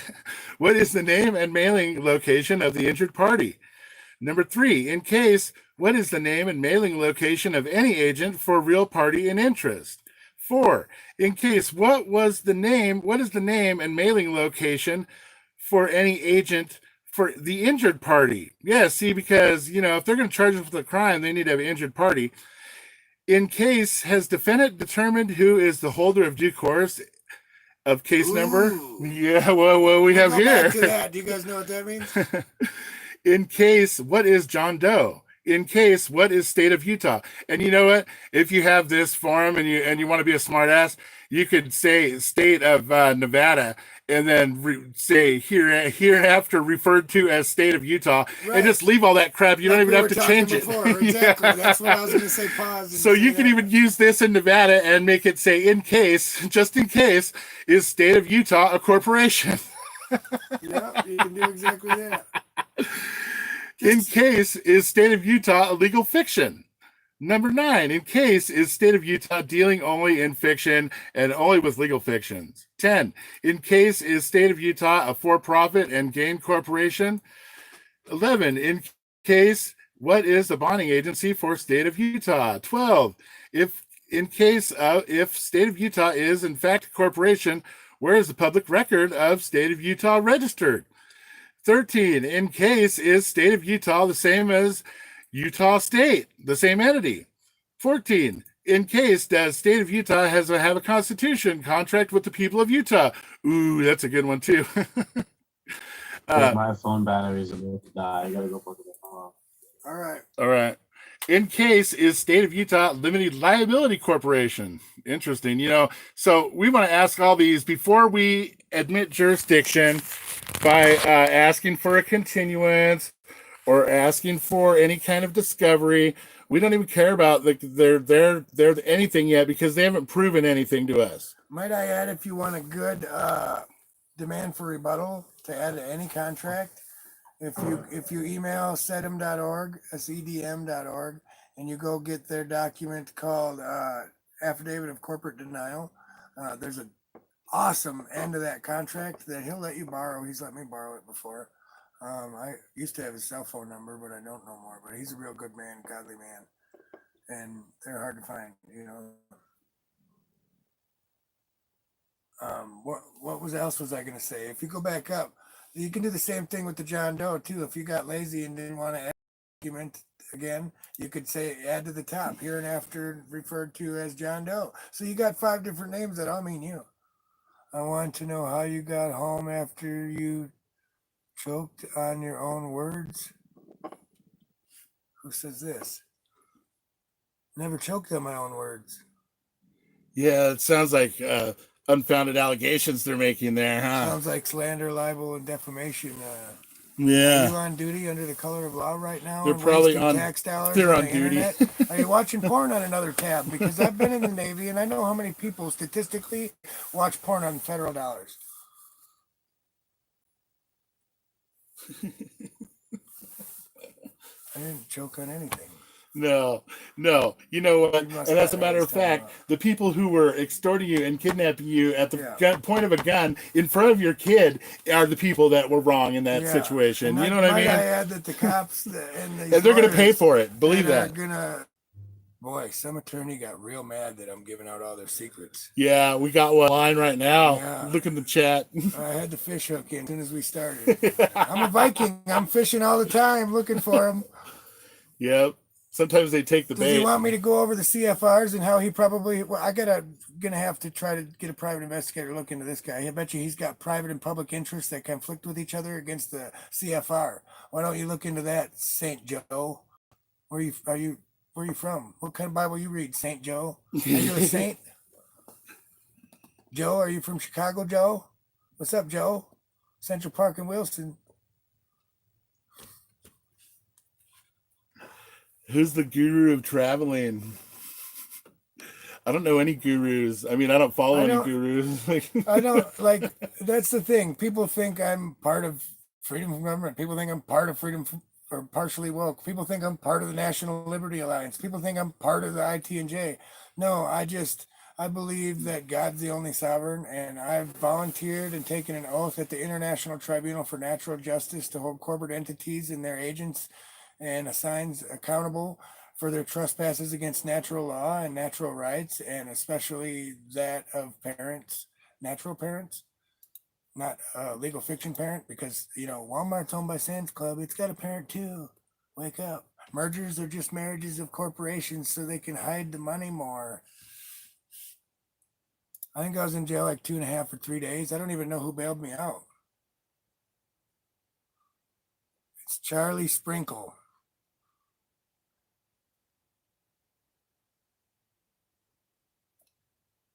what is the name and mailing location of the injured party? Number 3, in case, what is the name and mailing location of any agent for real party in interest? 4, in case, what is the name and mailing location for any agent for the injured party? Yeah, see, because, if they're going to charge us with a crime, they need to have an injured party. In case, has defendant determined who is the holder of due course of case number? Ooh. Yeah, well, we have Go here. back to that. Do you guys know what that means? In case, what is John Doe? In case, what is state of Utah? And you know what? If you have this form and you want to be a smart ass, you could say state of Nevada and then say hereafter referred to as state of Utah, Right. and just leave all that crap. You Like don't even we have were to talking change before. it. Exactly. Yeah. That's what I was going to say. Pause. and So say you can that. even use this in Nevada and make it say in case, just in case, is state of Utah a corporation? Yeah, you can do exactly that. In case is state of Utah a legal fiction? Number 9, in case is state of Utah dealing only in fiction and only with legal fictions. 10, in case is state of Utah a for-profit and gain corporation? 11, in case, what is the bonding agency for state of Utah? 12, if state of Utah is in fact a corporation, where is the public record of state of Utah registered? 13, in case is state of Utah the same as Utah State, the same entity? 14, in case does state of Utah have a constitution contract with the people of Utah? Ooh, that's a good one too. My phone battery is about to die. I gotta go plug it off. All right. All right. In case is state of Utah limited liability corporation. Interesting. So we want to ask all these before we admit jurisdiction by asking for a continuance or asking for any kind of discovery. We don't even care about their anything yet because they haven't proven anything to us. Might I add, if you want a good demand for rebuttal to add to any contract, if you email sedm.org, sedm.org, and you go get their document called Affidavit of Corporate Denial, there's an awesome end of that contract that he'll let you borrow. He's let me borrow it before. I used to have his cell phone number, but I don't know more. But he's a real good man, godly man, and they're hard to find. What else was I going to say? If you go back up, you can do the same thing with the John Doe too. If you got lazy and didn't want to add document again, you could say add to the top, hereinafter referred to as John Doe. So you got 5 different names that all mean you. I want to know how you got home after you choked on your own words. Who says this? Never choked on my own words. Yeah, it sounds like unfounded allegations they're making there, huh? Sounds like slander, libel, and defamation. Are Yeah. you on duty under the color of law right now? They're and probably wasting on- tax dollars. they're on on the duty. internet? Are you watching porn on another tab? Because I've been in the Navy and I know how many people statistically watch porn on federal dollars. I didn't choke on anything. No. You know what? You must And as a not matter of understand fact, the people who were extorting you and kidnapping you at the Yeah. point of a gun in front of your kid are the people that were wrong in that Yeah. situation. And You know what I might mean? I add that the cops and And they're going to pay for it. Believe that. Boy, some attorney got real mad that I'm giving out all their secrets. Yeah, we got one line right now. Yeah. Look in the chat. I had the fish hook in as soon as we started. I'm a Viking. I'm fishing all the time looking for them. Yep. Sometimes they take the Does he bait. want me to go over the CFRs and how he probably? Well, gonna have to try to get a private investigator to look into this guy. I bet you he's got private and public interests that conflict with each other against the CFR. Why don't you look into that, Saint Joe? Where are you from? What kind of Bible you read, Saint Joe? Are you a saint? Joe, are you from Chicago, Joe? What's up, Joe? Central Park in Wilson. Who's the guru of traveling? I don't know any gurus. I mean, I don't follow any gurus. I don't that's the thing. People think I'm part of Freedom from Government. People think I'm part of or partially woke. People think I'm part of the National Liberty Alliance. People think I'm part of the ITNJ. No, I believe that God's the only sovereign, and I've volunteered and taken an oath at the International Tribunal for Natural Justice to hold corporate entities and their agents and assigns accountable for their trespasses against natural law and natural rights, and especially that of parents, natural parents, not legal fiction parent, because Walmart's owned by Sam's Club. It's got a parent too. Wake up. Mergers are just marriages of corporations so they can hide the money more. I think I was in jail like 2.5 or 3 days. I don't even know who bailed me out. It's Charlie Sprinkle.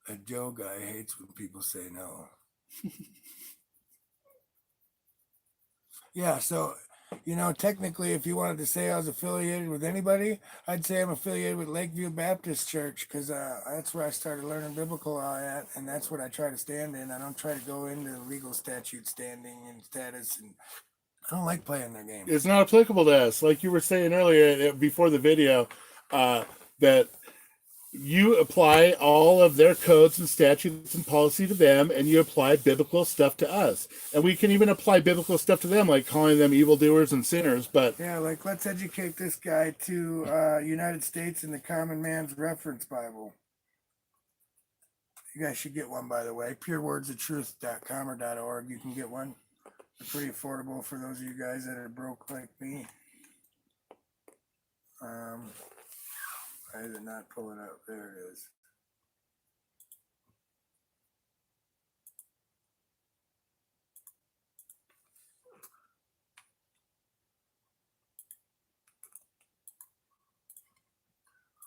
That Joe guy hates when people say no. Yeah, so, technically, if you wanted to say I was affiliated with anybody, I'd say I'm affiliated with Lakeview Baptist Church because that's where I started learning biblical law at, and that's what I try to stand in. I don't try to go into legal statute standing and status, and I don't like playing their game. It's not applicable to us. Like you were saying earlier before the video, that you apply all of their codes and statutes and policy to them, and you apply biblical stuff to us. And we can even apply biblical stuff to them, like calling them evildoers and sinners. But yeah, like let's educate this guy to United States in the Common Man's Reference Bible. You guys should get one, by the way. purewordsofTruth.com or .org. You can get one. They're pretty affordable for those of you guys that are broke like me. I did not pull it up. There it is.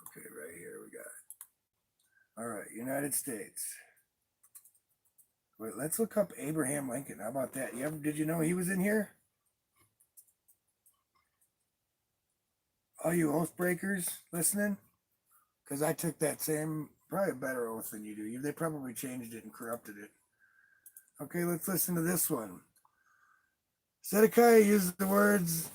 Okay, right here we got it. All right, United States. Wait, let's look up Abraham Lincoln. How about that? Did you know he was in here? All you oath breakers listening? Because I took that same, probably a better oath than you do. They probably changed it and corrupted it. Okay, let's listen to this one. Zedekiah used the words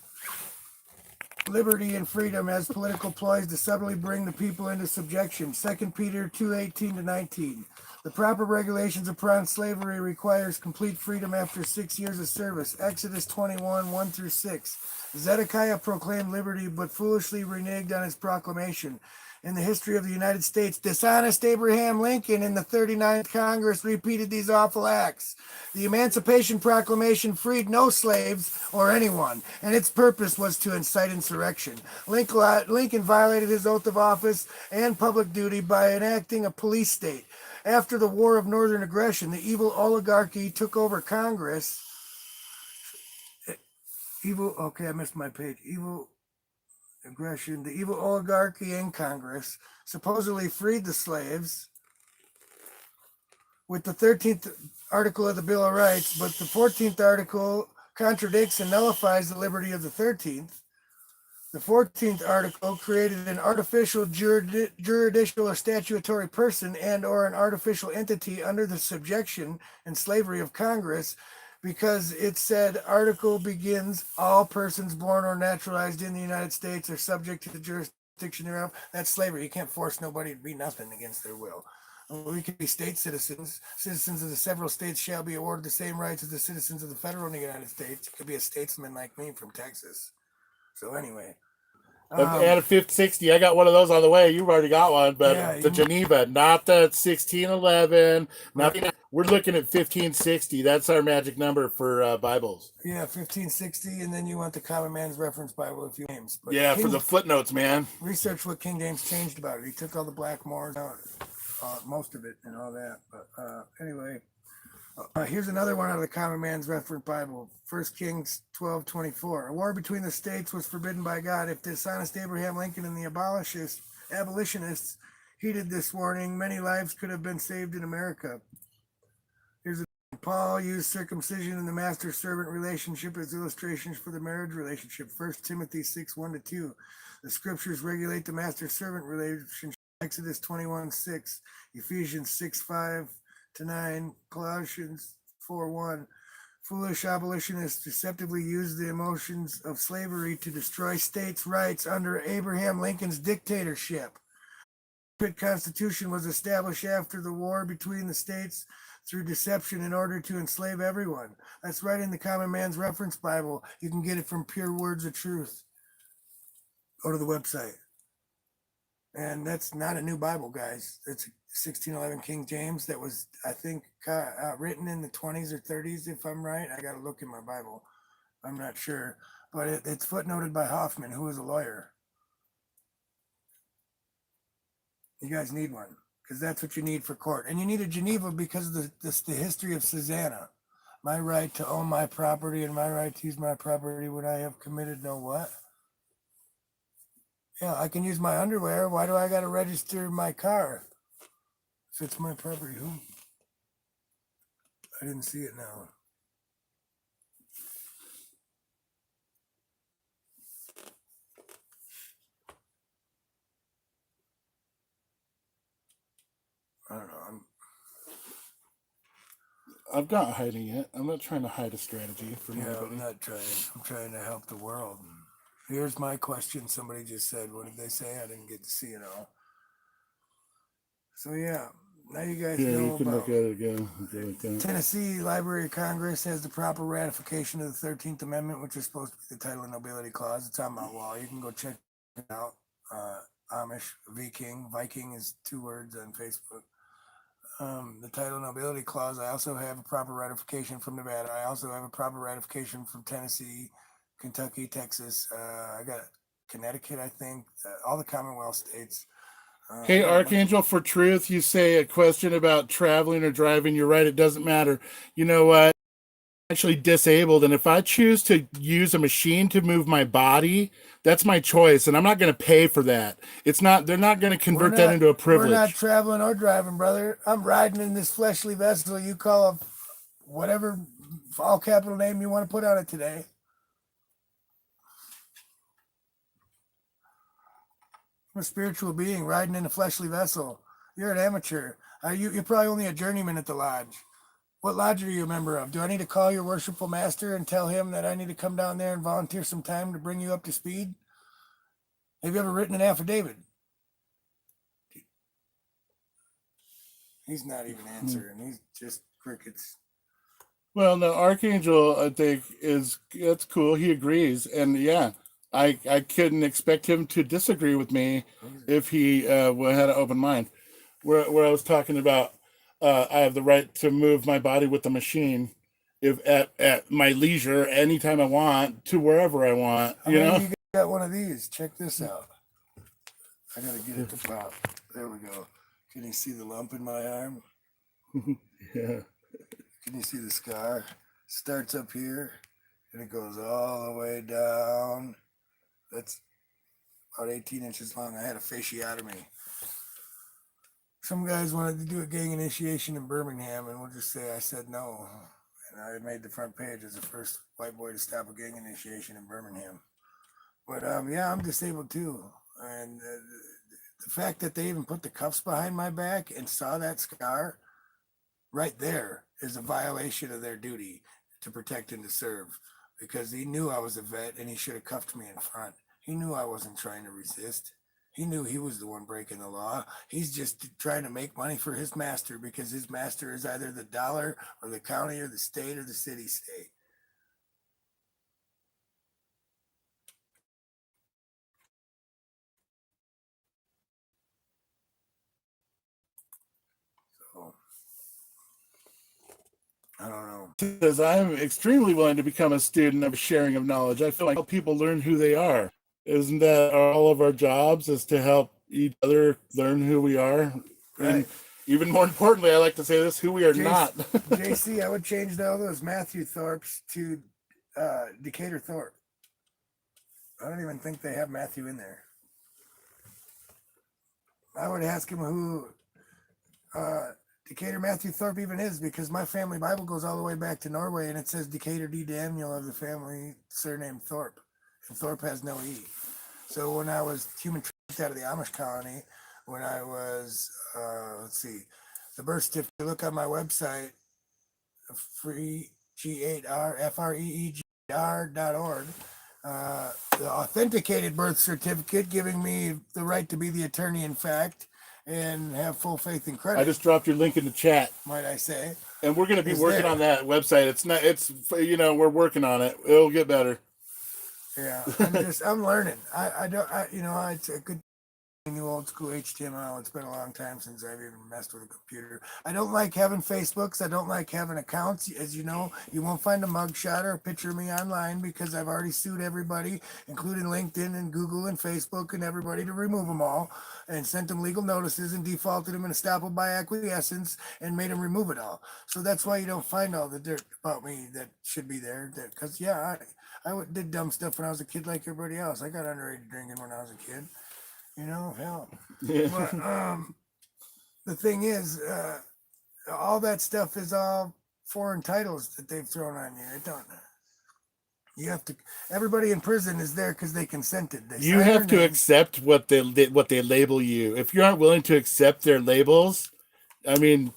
liberty and freedom as political ploys to subtly bring the people into subjection. 2 Peter 2:18-19. The proper regulations upon slavery requires complete freedom after 6 years of service. Exodus 21:1-6. Zedekiah proclaimed liberty, but foolishly reneged on his proclamation. In the history of the United States, dishonest Abraham Lincoln in the 39th Congress repeated these awful acts. The Emancipation Proclamation freed no slaves or anyone, and its purpose was to incite insurrection. Lincoln violated his oath of office and public duty by enacting a police state. After the War of Northern Aggression, the evil oligarchy took over Congress. Okay, I missed my page. Evil aggression. The evil oligarchy in Congress supposedly freed the slaves with the 13th article of the Bill of Rights, but the 14th article contradicts and nullifies the liberty of the 13th. The 14th article created an artificial juridical or statutory person and or an artificial entity under the subjection and slavery of Congress, because it said article begins, all persons born or naturalized in the United States are subject to the jurisdiction thereof. That's slavery. You can't force nobody to be nothing against their will. We can be state citizens. Citizens of the several states shall be awarded the same rights as the citizens of the federal United States. It could be a statesman like me from Texas. So anyway. Add a 5060. I got one of those on the way. You've already got one, but Yeah, the Geneva, not the 1611. We're looking at 1560. That's our magic number for Bibles. Yeah, 1560, and then you want the Common Man's Reference Bible if you names. But Yeah, for the footnotes, man. Research what King James changed about it. He took all the black Moors out, most of it, and all that. But anyway, here's another one out of the Common Man's Reference Bible. 1 Kings 12:24. A war between the states was forbidden by God. If dishonest Abraham Lincoln and the abolitionists heeded this warning, many lives could have been saved in America. Here's Paul used circumcision and the master-servant relationship as illustrations for the marriage relationship. 1 Timothy 6:1-2. The scriptures regulate the master-servant relationship. Exodus 21:6. Ephesians 6:5-9. Colossians 4:1. Foolish abolitionists deceptively used the emotions of slavery to destroy states' rights under Abraham Lincoln's dictatorship. The Constitution was established after the war between the states through deception in order to enslave everyone. That's right in the Common Man's Reference Bible. You can get it from Pure Words of Truth. Go to the website. And that's not a new Bible, guys. It's 1611 King James that was, I think, written in the 20s or 30s, if I'm right. I got to look in my Bible. I'm not sure. But it's footnoted by Hoffman, who was a lawyer. You guys need one because that's what you need for court. And you need a Geneva because of the history of Susanna. My right to own my property and my right to use my property when I have committed no what? Yeah, I can use my underwear. Why do I got to register my car? If it's my property, who? I didn't see it now. I don't know. I'm not hiding it. I'm not trying to hide a strategy from anybody. I'm not trying. I'm trying to help the world. Here's my question. Somebody just said, what did they say? I didn't get to see it all. So yeah, now you guys Yeah, know you can about look at it again. Okay, like that. Tennessee Library of Congress has the proper ratification of the 13th Amendment, which is supposed to be the title and nobility clause. It's on my wall. You can go check it out. Amish, Viking is 2 words on Facebook. The title and nobility clause. I also have a proper ratification from Nevada. I also have a proper ratification from Tennessee, Kentucky, Texas. I got Connecticut, I think, all the Commonwealth states. Hey, Archangel for Truth, you say a question about traveling or driving. You're right, it doesn't matter. You know what? I'm actually disabled, and if I choose to use a machine to move my body, that's my choice, and I'm not going to pay for that. It's not. They're not going to convert that into a privilege. We're not traveling or driving, brother. I'm riding in this fleshly vessel you call a whatever all capital name you want to put on it today. I'm a spiritual being riding in a fleshly vessel. You're an amateur. You're probably only a journeyman at the lodge. What lodge are you a member of? Do I need to call your worshipful master and tell him that I need to come down there and volunteer some time to bring you up to speed? Have you ever written an affidavit? He's not even answering. He's just crickets. Well, no, Archangel, I think that's cool. He agrees, and yeah, I couldn't expect him to disagree with me if he had an open mind. Where I was talking about, I have the right to move my body with the machine, if at my leisure, anytime I want, to wherever I want. You got one of these. Check this out. I gotta get it to pop. There we go. Can you see the lump in my arm? Yeah. Can you see the scar? Starts up here and it goes all the way down. That's about 18 inches long. I had a fasciotomy. Some guys wanted to do a gang initiation in Birmingham, and we'll just say I said no. And I made the front page as the first white boy to stop a gang initiation in Birmingham. But yeah, I'm disabled too. And the fact that they even put the cuffs behind my back and saw that scar right there is a violation of their duty to protect and to serve, because he knew I was a vet and he should have cuffed me in front. He knew I wasn't trying to resist. He knew he was the one breaking the law. He's just trying to make money for his master, because his master is either the dollar or the county or the state or the city state. So I don't know. Because I'm extremely willing to become a student of sharing of knowledge. I feel like help people learn who they are. Isn't that all of our jobs, is to help each other learn who we are? Right. And even more importantly, I like to say this, who we are not. JC, I would change all those Matthew Thorpes to Decatur Thorpe. I don't even think they have Matthew in there. I would ask him who Decatur Matthew Thorpe even is, because my family Bible goes all the way back to Norway, and it says Decatur D. Daniel of the family surname Thorpe. And Thorpe has no E. So when I was human trafficked out of the Amish colony, when I was, let's see, the birth certificate, look on my website, freeg8r.org, the authenticated birth certificate giving me the right to be the attorney in fact and have full faith and credit. I just dropped your link in the chat. Might I say. And we're going to be working on that website. We're working on it. It'll get better. Yeah, I'm learning. It's a good new old school HTML. It's been a long time since I've even messed with a computer. I don't like having Facebooks. I don't like having accounts. As you know, you won't find a mugshot or a picture of me online because I've already sued everybody, including LinkedIn and Google and Facebook and everybody, to remove them all, and sent them legal notices and defaulted them in estoppel by acquiescence and made them remove it all. So that's why you don't find all the dirt about me that should be there. Because did dumb stuff when I was a kid like everybody else. I got underage drinking when I was a kid. You know, hell. Yeah. But the thing is, all that stuff is all foreign titles that they've thrown on you. It don't. You have to. Everybody in prison is there because they consented. They You signed have their to names. accept what they label you. If you aren't willing to accept their labels, I mean,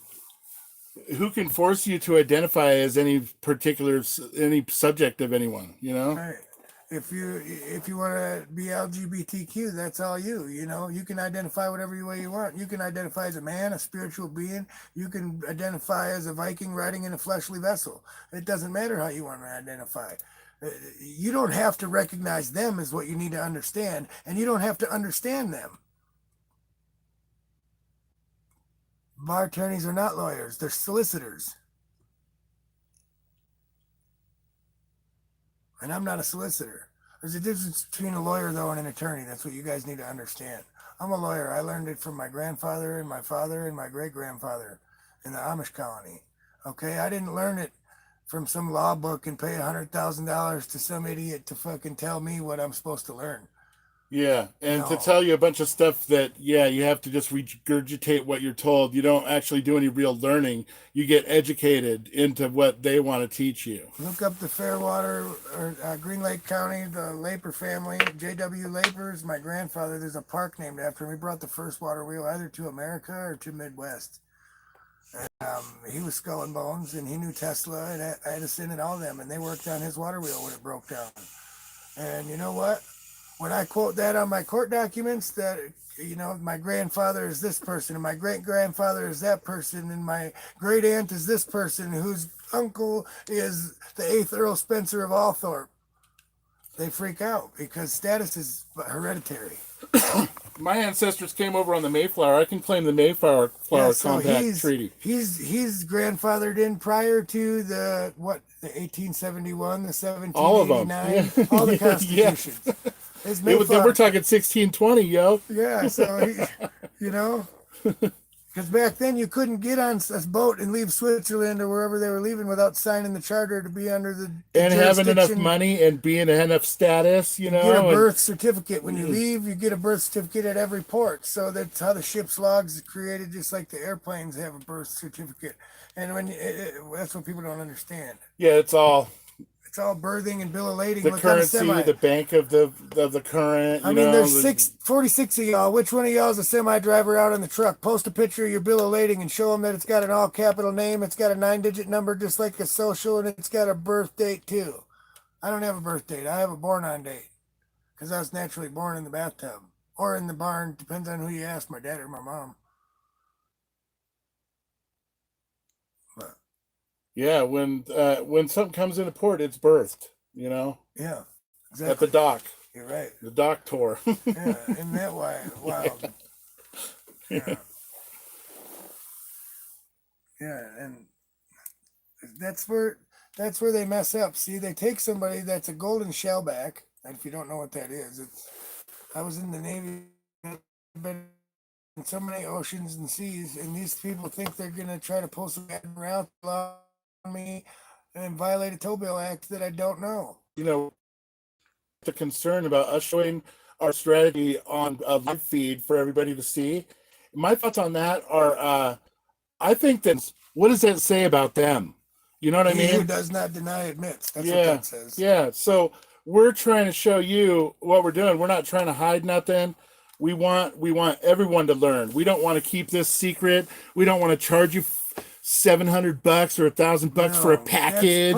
who can force you to identify as any subject of anyone? You know. Right. If you want to be LGBTQ, that's all you. You know, you can identify whatever way you want. You can identify as a man, a spiritual being. You can identify as a Viking riding in a fleshly vessel. It doesn't matter how you want to identify. You don't have to recognize them as what you need to understand, and you don't have to understand them. Bar attorneys are not lawyers; they're solicitors. And I'm not a solicitor. There's a difference between a lawyer, though, and an attorney. That's what you guys need to understand. I'm a lawyer. I learned it from my grandfather and my father and my great-grandfather in the Amish colony. Okay? I didn't learn it from some law book and pay $100,000 to some idiot to fucking tell me what I'm supposed to learn. Yeah, and to No. tell you a bunch of stuff that, you have to just regurgitate what you're told. You don't actually do any real learning. You get educated into what they want to teach you. Look up the Fairwater or Green Lake County, the Laper family. J.W. Laper is my grandfather. There's a park named after him. He brought the first water wheel either to America or to Midwest. And, he was Skull and Bones, and he knew Tesla and Edison and all of them, and they worked on his water wheel when it broke down. And you know what? When I quote that on my court documents, that, you know, my grandfather is this person, and my great-grandfather is that person, and my great-aunt is this person, whose uncle is the 8th Earl Spencer of Althorpe, they freak out because status is hereditary. My ancestors came over on the Mayflower. I can claim the Mayflower Compact Treaty. He's grandfathered in prior to the 1871, the 1789, All of them. all the constitutions. We're talking 1620, yo. Yeah, so you know, because back then you couldn't get on a boat and leave Switzerland or wherever they were leaving without signing the charter to be under the and having enough money and being enough status, you know. You get a birth certificate when you leave. You get a birth certificate at every port. So that's how the ship's logs is created, just like the airplanes have a birth certificate. And when that's what people don't understand. Yeah, it's all birthing and bill of lading. The currency, the bank of the current. I mean, there's 46 of y'all. Which one of y'all is a semi driver out on the truck? Post a picture of your bill of lading and show them that it's got an all capital name. It's got a 9-digit number, just like a social, and it's got a birth date too. I don't have a birth date. I have a born on date because I was naturally born in the bathtub or in the barn. Depends on who you ask, my dad or my mom. Yeah, when something comes into port, it's birthed, you know? Yeah, exactly. At the dock. You're right. The dock tour. Yeah, isn't that wild? Yeah. Yeah, and that's where they mess up. See, they take somebody that's a golden shellback, and if you don't know what that is, I was in the Navy, I've been in so many oceans and seas, and these people think they're gonna try to pull some route on me and violate a tow bill act that I don't know. You know, the concern about us showing our strategy on a live feed for everybody to see. My thoughts on that are, I think that what does that say about them? You know what I mean? Who does not deny admits. That's what that says. Yeah. So we're trying to show you what we're doing. We're not trying to hide nothing. We want everyone to learn. We don't want to keep this secret. We don't want to charge you $700 or $1,000 for a package.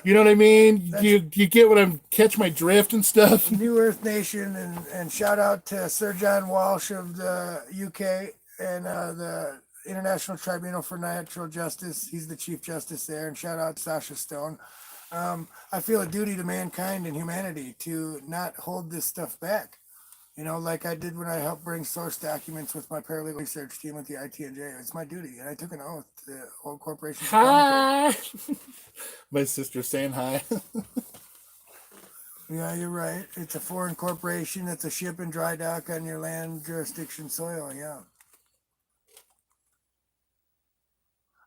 You know what I mean? You get what I'm catch my drift and stuff. New Earth Nation and shout out to Sir John Walsh of the UK and the International Tribunal for Natural Justice. He's the Chief Justice there, and shout out Sasha Stone. I feel a duty to mankind and humanity to not hold this stuff back. You know, like I did when I helped bring source documents with my paralegal research team with the ITNJ. It's my duty, and I took an oath to hold corporations accountable. Hi. My sister's saying hi. Yeah, you're right. It's a foreign corporation. It's a ship and dry dock on your land jurisdiction soil. Yeah.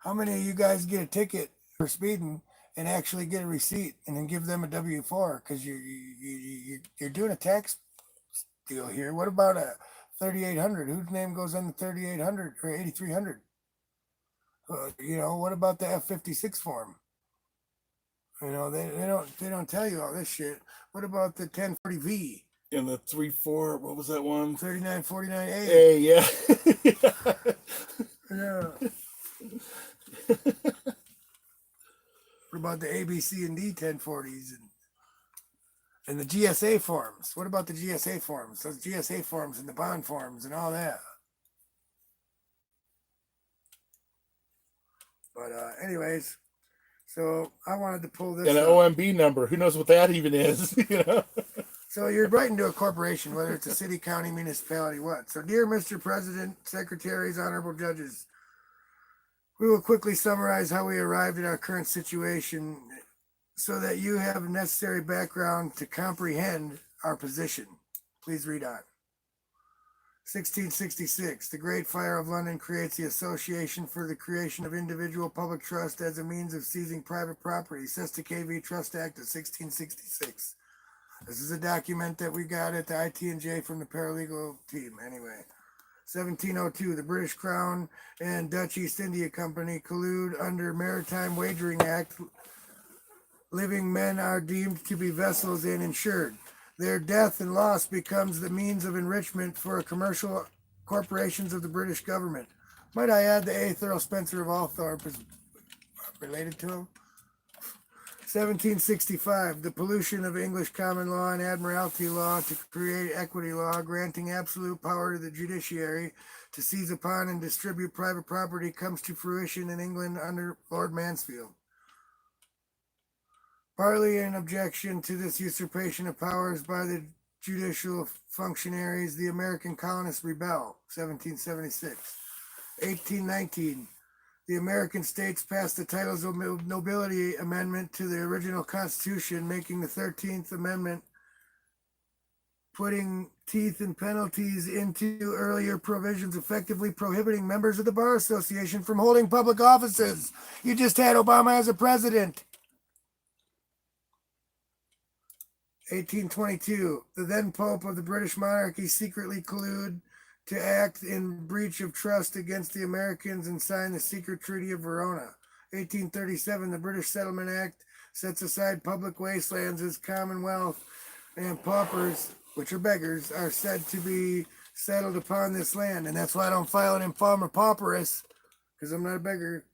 How many of you guys get a ticket for speeding and actually get a receipt and then give them a W-4 because you're doing a tax deal here? What about a 3800? Whose name goes on the 3800 or 8300? You know, what about the F-56 form? You know, they don't tell you all this shit. What about the 1040V? And the 3-4, what was that one? 3949A. Hey, yeah. Yeah. What about the A, B, C, and D 1040s and the GSA forms? What about the GSA forms? Those GSA forms and the bond forms and all that. But anyways, so I wanted to pull this And an up. OMB number. Who knows what that even is? You know? So you're writing to a corporation, whether it's a city, county, municipality, what? So dear Mr. President, secretaries, honorable judges, we will quickly summarize how we arrived at our current situation so that you have necessary background to comprehend our position. Please read on. 1666, the Great Fire of London creates the Association for the Creation of Individual Public Trust as a means of seizing private property. Sesta KV Trust Act of 1666. This is a document that we got at the ITNJ from the paralegal team. Anyway, 1702, the British Crown and Dutch East India Company collude under Maritime Wagering Act. Living men are deemed to be vessels and insured. Their death and loss becomes the means of enrichment for commercial corporations of the British government. Might I add the A. Thurl Spencer of Althorpe is related to him? 1765, the pollution of English common law and admiralty law to create equity law, granting absolute power to the judiciary to seize upon and distribute private property, comes to fruition in England under Lord Mansfield. Partly in objection to this usurpation of powers by the judicial functionaries, the American colonists rebel. 1776. 1819. The American states passed the Titles of Nobility Amendment to the original Constitution, making the 13th Amendment, putting teeth and penalties into earlier provisions, effectively prohibiting members of the Bar Association from holding public offices. You just had Obama as a president. 1822, the then Pope of the British monarchy secretly collude to act in breach of trust against the Americans and sign the secret Treaty of Verona. 1837, the British Settlement Act sets aside public wastelands as commonwealth, and paupers, which are beggars, are said to be settled upon this land. And that's why I don't file it in Farmer Pauperous, because I'm not a beggar,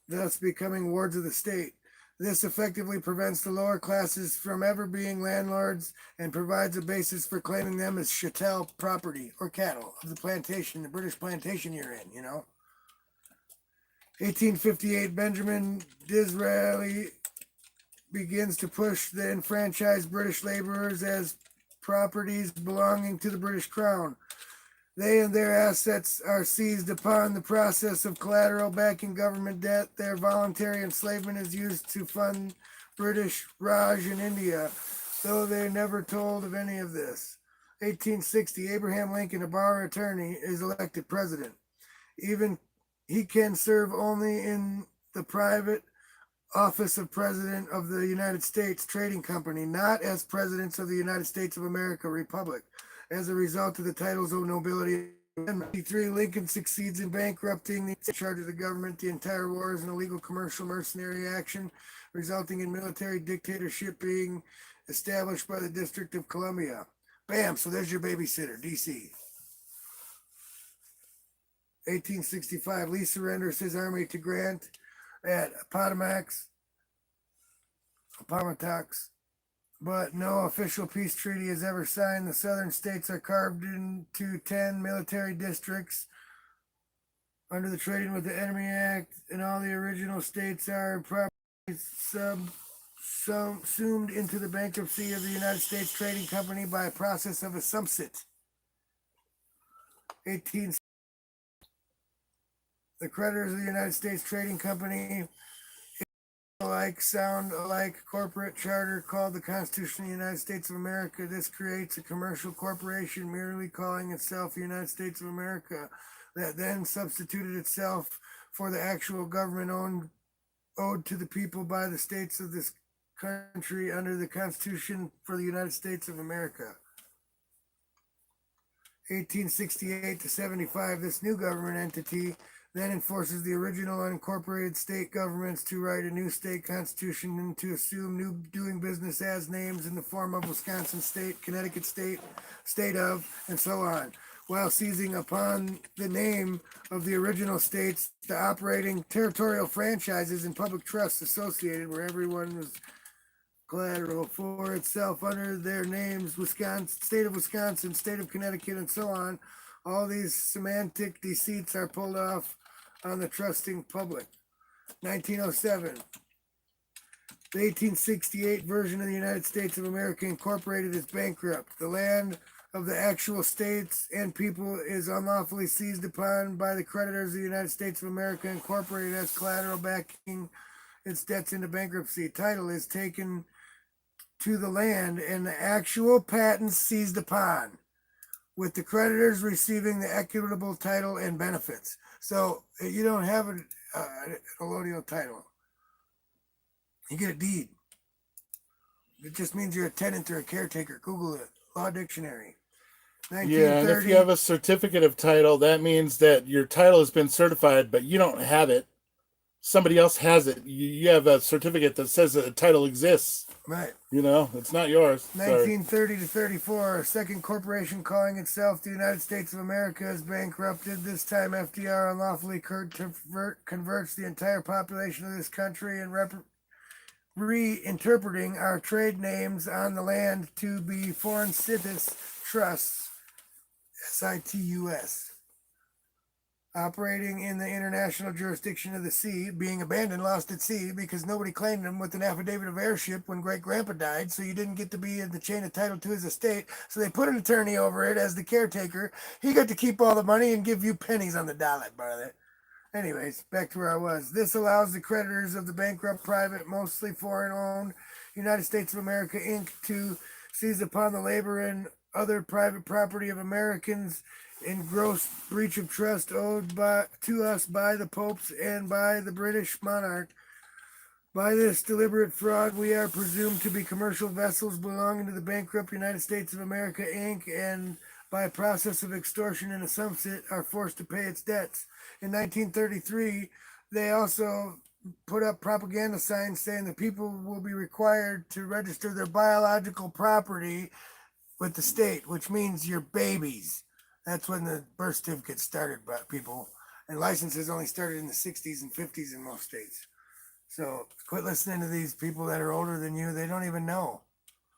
thus becoming wards of the state. This effectively prevents the lower classes from ever being landlords and provides a basis for claiming them as chattel property or cattle of the plantation, the British plantation you're in, you know. 1858, Benjamin Disraeli begins to push the enfranchised British laborers as properties belonging to the British Crown. They and their assets are seized upon the process of collateral backing government debt. Their voluntary enslavement is used to fund British Raj in India, though they're never told of any of this. 1860, Abraham Lincoln, a bar attorney, is elected president. Even he can serve only in the private office of President of the United States Trading Company, not as Presidents of the United States of America Republic. As a result of the Titles of Nobility Amendment, 1953, Lincoln succeeds in bankrupting the charge of the government. The entire war is an illegal commercial mercenary action, resulting in military dictatorship being established by the District of Columbia. Bam! So there's your babysitter, D.C. 1865, Lee surrenders his army to Grant at Appomattox, but no official peace treaty is ever signed. The southern states are carved into 10 military districts under the Trading with the Enemy Act, and all the original states are properly subsumed into the bankruptcy of the United States Trading Company by a process of assumpsit. 18. The creditors of the United States Trading Company, sound alike corporate charter called the Constitution of the United States of America. This creates a commercial corporation merely calling itself the United States of America that then substituted itself for the actual government owed to the people by the states of this country under the Constitution for the United States of America. 1868 to 75, this new government entity then enforces the original unincorporated state governments to write a new state constitution and to assume new doing business as names in the form of Wisconsin state, Connecticut state, state of, and so on, while seizing upon the name of the original states the operating territorial franchises and public trusts associated where everyone was collateral for itself under their names, Wisconsin, state of Wisconsin, state of Connecticut, and so on. All these semantic deceits are pulled off on the trusting public. 1907. The 1868 version of the United States of America Incorporated is bankrupt. The land of the actual states and people is unlawfully seized upon by the creditors of the United States of America Incorporated as collateral backing its debts into bankruptcy. Title is taken to the land and the actual patents seized upon, with the creditors receiving the equitable title and benefits. So you don't have a allodial title. You get a deed. It just means you're a tenant or a caretaker. Google it. Law Dictionary. Yeah, and if you have a certificate of title, that means that your title has been certified, but you don't have it. Somebody else has it. You have a certificate that says that the title exists. Right. You know, it's not yours. 1930 to 34, a second corporation calling itself the United States of America is bankrupted. This time FDR unlawfully converts the entire population of this country and reinterpreting our trade names on the land to be foreign cities trusts, SITUS. Operating in the international jurisdiction of the sea, being abandoned, lost at sea, because nobody claimed him with an affidavit of heirship when great-grandpa died, so you didn't get to be in the chain of title to his estate, so they put an attorney over it as the caretaker. He got to keep all the money and give you pennies on the dollar, brother. Anyways, back to where I was. This allows the creditors of the bankrupt private, mostly foreign-owned United States of America, Inc. to seize upon the labor and other private property of Americans in gross breach of trust owed to us by the popes and by the British monarch. By this deliberate fraud, we are presumed to be commercial vessels belonging to the bankrupt United States of America, Inc., and by a process of extortion and assumption are forced to pay its debts. In 1933, they also put up propaganda signs saying that people will be required to register their biological property with the state, which means your babies. That's when the birth certificate started, by people. And licenses only started in the 60s and 50s in most states. So quit listening to these people that are older than you. They don't even know.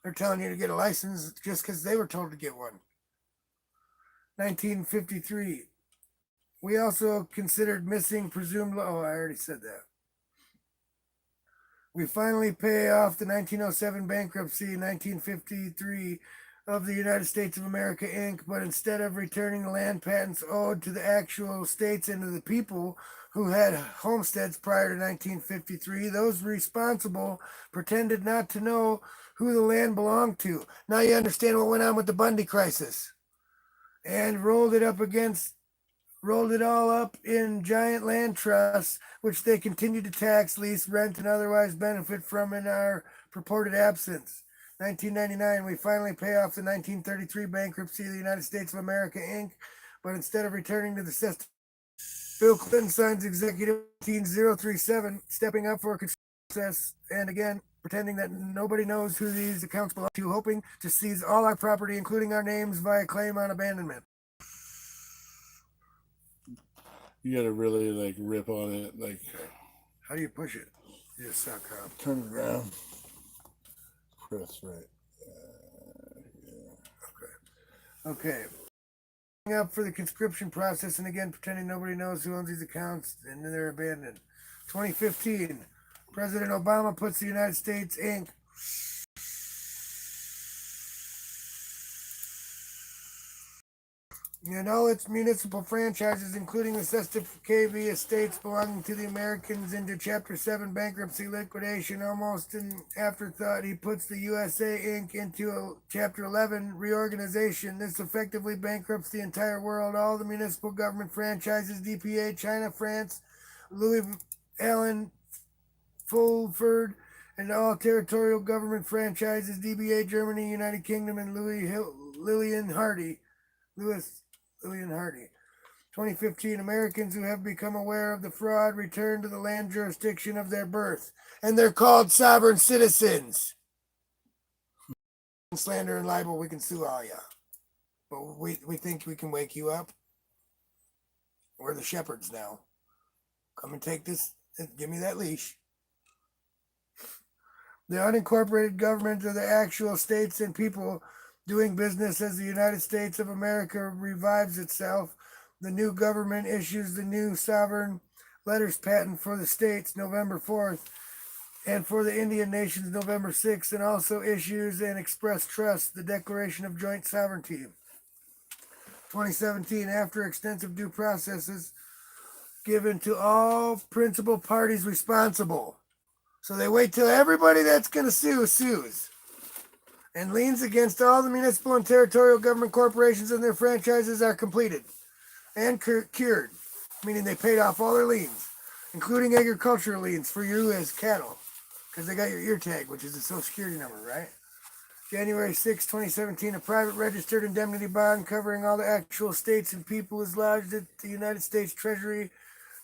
They're telling you to get a license just because they were told to get one. 1953. We also considered missing presumed... Oh, I already said that. We finally pay off the 1907 bankruptcy in 1953 of the United States of America, Inc., but instead of returning the land patents owed to the actual states and to the people who had homesteads prior to 1953, those responsible pretended not to know who the land belonged to. Now you understand what went on with the Bundy crisis. And rolled it all up in giant land trusts, which they continued to tax, lease, rent, and otherwise benefit from in our purported absence. 1999, we finally pay off the 1933 bankruptcy of the United States of America, Inc., but instead of returning to the system, Bill Clinton signs Executive 18037, stepping up for a process, and again, pretending that nobody knows who these accounts belong to, hoping to seize all our property, including our names, via claim on abandonment. You gotta really, rip on it, How do you push it? You just suck up. turn it around. Press right. Okay. Up for the conscription process, and again, pretending nobody knows who owns these accounts, and they're abandoned. 2015, President Obama puts the United States Inc. and all its municipal franchises, including the KV estates belonging to the Americans, into Chapter 7 bankruptcy liquidation. Almost an afterthought, he puts the USA Inc. into a Chapter 11 reorganization. This effectively bankrupts the entire world. All the municipal government franchises, DPA, China, France, Louis Allen, Fulford, and all territorial government franchises, DBA, Germany, United Kingdom, and Lillian Hardy. 2015, Americans who have become aware of the fraud return to the land jurisdiction of their birth, and they're called sovereign citizens. Slander and libel, we can sue all ya. But we think we can wake you up. We're the shepherds now. Come and take this, give me that leash. The unincorporated government of the actual states and people doing business as the United States of America revives itself. The new government issues the new sovereign letters patent for the states November 4th and for the Indian nations November 6th, and also issues and express trust the Declaration of Joint Sovereignty. 2017, after extensive due processes given to all principal parties responsible. So they wait till everybody that's going to sue sues, and liens against all the municipal and territorial government corporations and their franchises are completed and cured, meaning they paid off all their liens, including agricultural liens for you as cattle, because they got your ear tag, which is the Social Security number, right? January 6, 2017, a private registered indemnity bond covering all the actual states and people is lodged at the United States Treasury,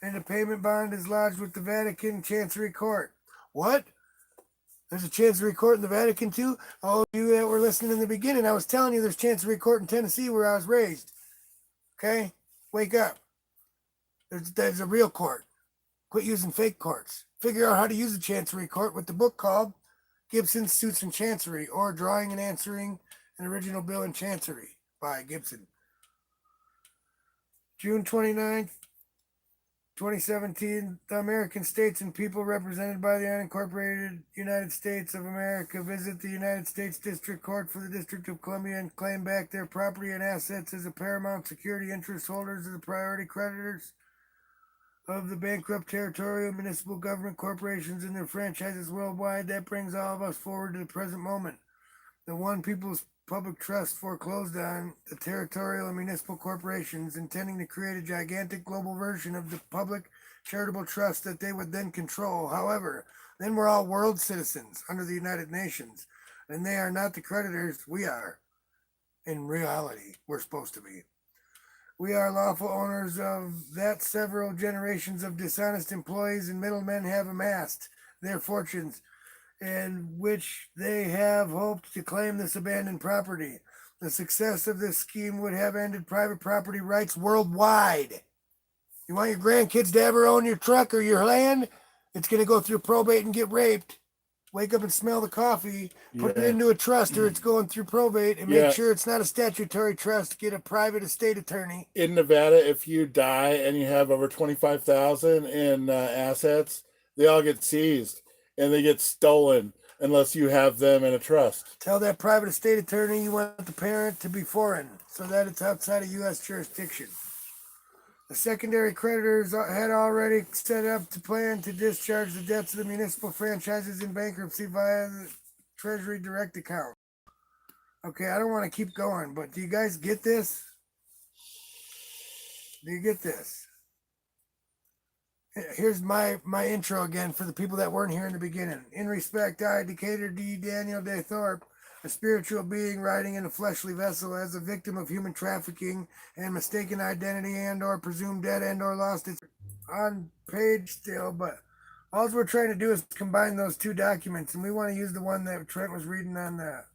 and a payment bond is lodged with the Vatican Chancery Court. What? There's a Chancery Court in the Vatican too? All of you that were listening in the beginning, I was telling you there's Chancery Court in Tennessee where I was raised. Okay? Wake up. There's a real court. Quit using fake courts. Figure out how to use a Chancery Court with the book called Gibson's Suits in Chancery, or Drawing and Answering an Original Bill in Chancery by Gibson. June 29th, 2017, the American states and people represented by the unincorporated United States of America visit the United States District Court for the District of Columbia and claim back their property and assets as a paramount security interest holders as the priority creditors of the bankrupt territorial municipal government corporations and their franchises worldwide. That brings all of us forward to the present moment. The one people's public trust foreclosed on the territorial and municipal corporations, intending to create a gigantic global version of the public charitable trust that they would then control. However, then we're all world citizens under the United Nations, and they are not the creditors, we are. In reality, we're supposed to be. We are lawful owners of that several generations of dishonest employees and middlemen have amassed their fortunes, in which they have hoped to claim this abandoned property. The success of this scheme would have ended private property rights worldwide. You want your grandkids to ever own your truck or your land? It's going to go through probate and get raped. Wake up and smell the coffee, put it into a trust, or it's going through probate, and make sure it's not a statutory trust. Get a private estate attorney. In Nevada, if you die and you have over $25,000 in assets, they all get seized and they get stolen unless you have them in a trust. Tell that private estate attorney you want the parent to be foreign so that it's outside of U.S. jurisdiction. The secondary creditors had already set up to plan to discharge the debts of the municipal franchises in bankruptcy via the Treasury Direct account. Okay, I don't want to keep going, but do you guys get this? Do you get this? Here's my intro again for the people that weren't here in the beginning. In respect, I, Decatur D. Daniel Day Thorpe, a spiritual being riding in a fleshly vessel as a victim of human trafficking and mistaken identity and or presumed dead and or lost. It's on page still, but all we're trying to do is combine those two documents, and we want to use the one that Trent was reading on the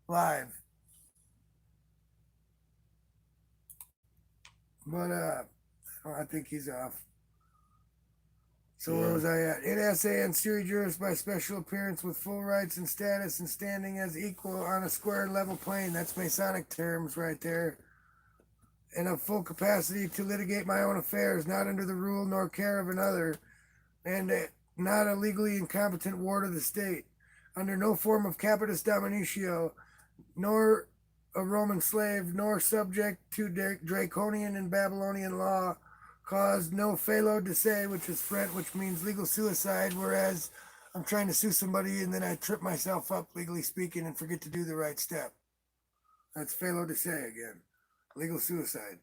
live. But I think he's off. So where was I at? In SA and sui juris by special appearance with full rights and status and standing as equal on a square and level plane. That's Masonic terms right there. And of full capacity to litigate my own affairs, not under the rule nor care of another. And not a legally incompetent ward of the state, under no form of capitis dominatio, nor a Roman slave, nor subject to Draconian and Babylonian law, caused no felo de se, which is French, which means legal suicide, whereas I'm trying to sue somebody and then I trip myself up, legally speaking, and forget to do the right step. That's felo de se again, legal suicide.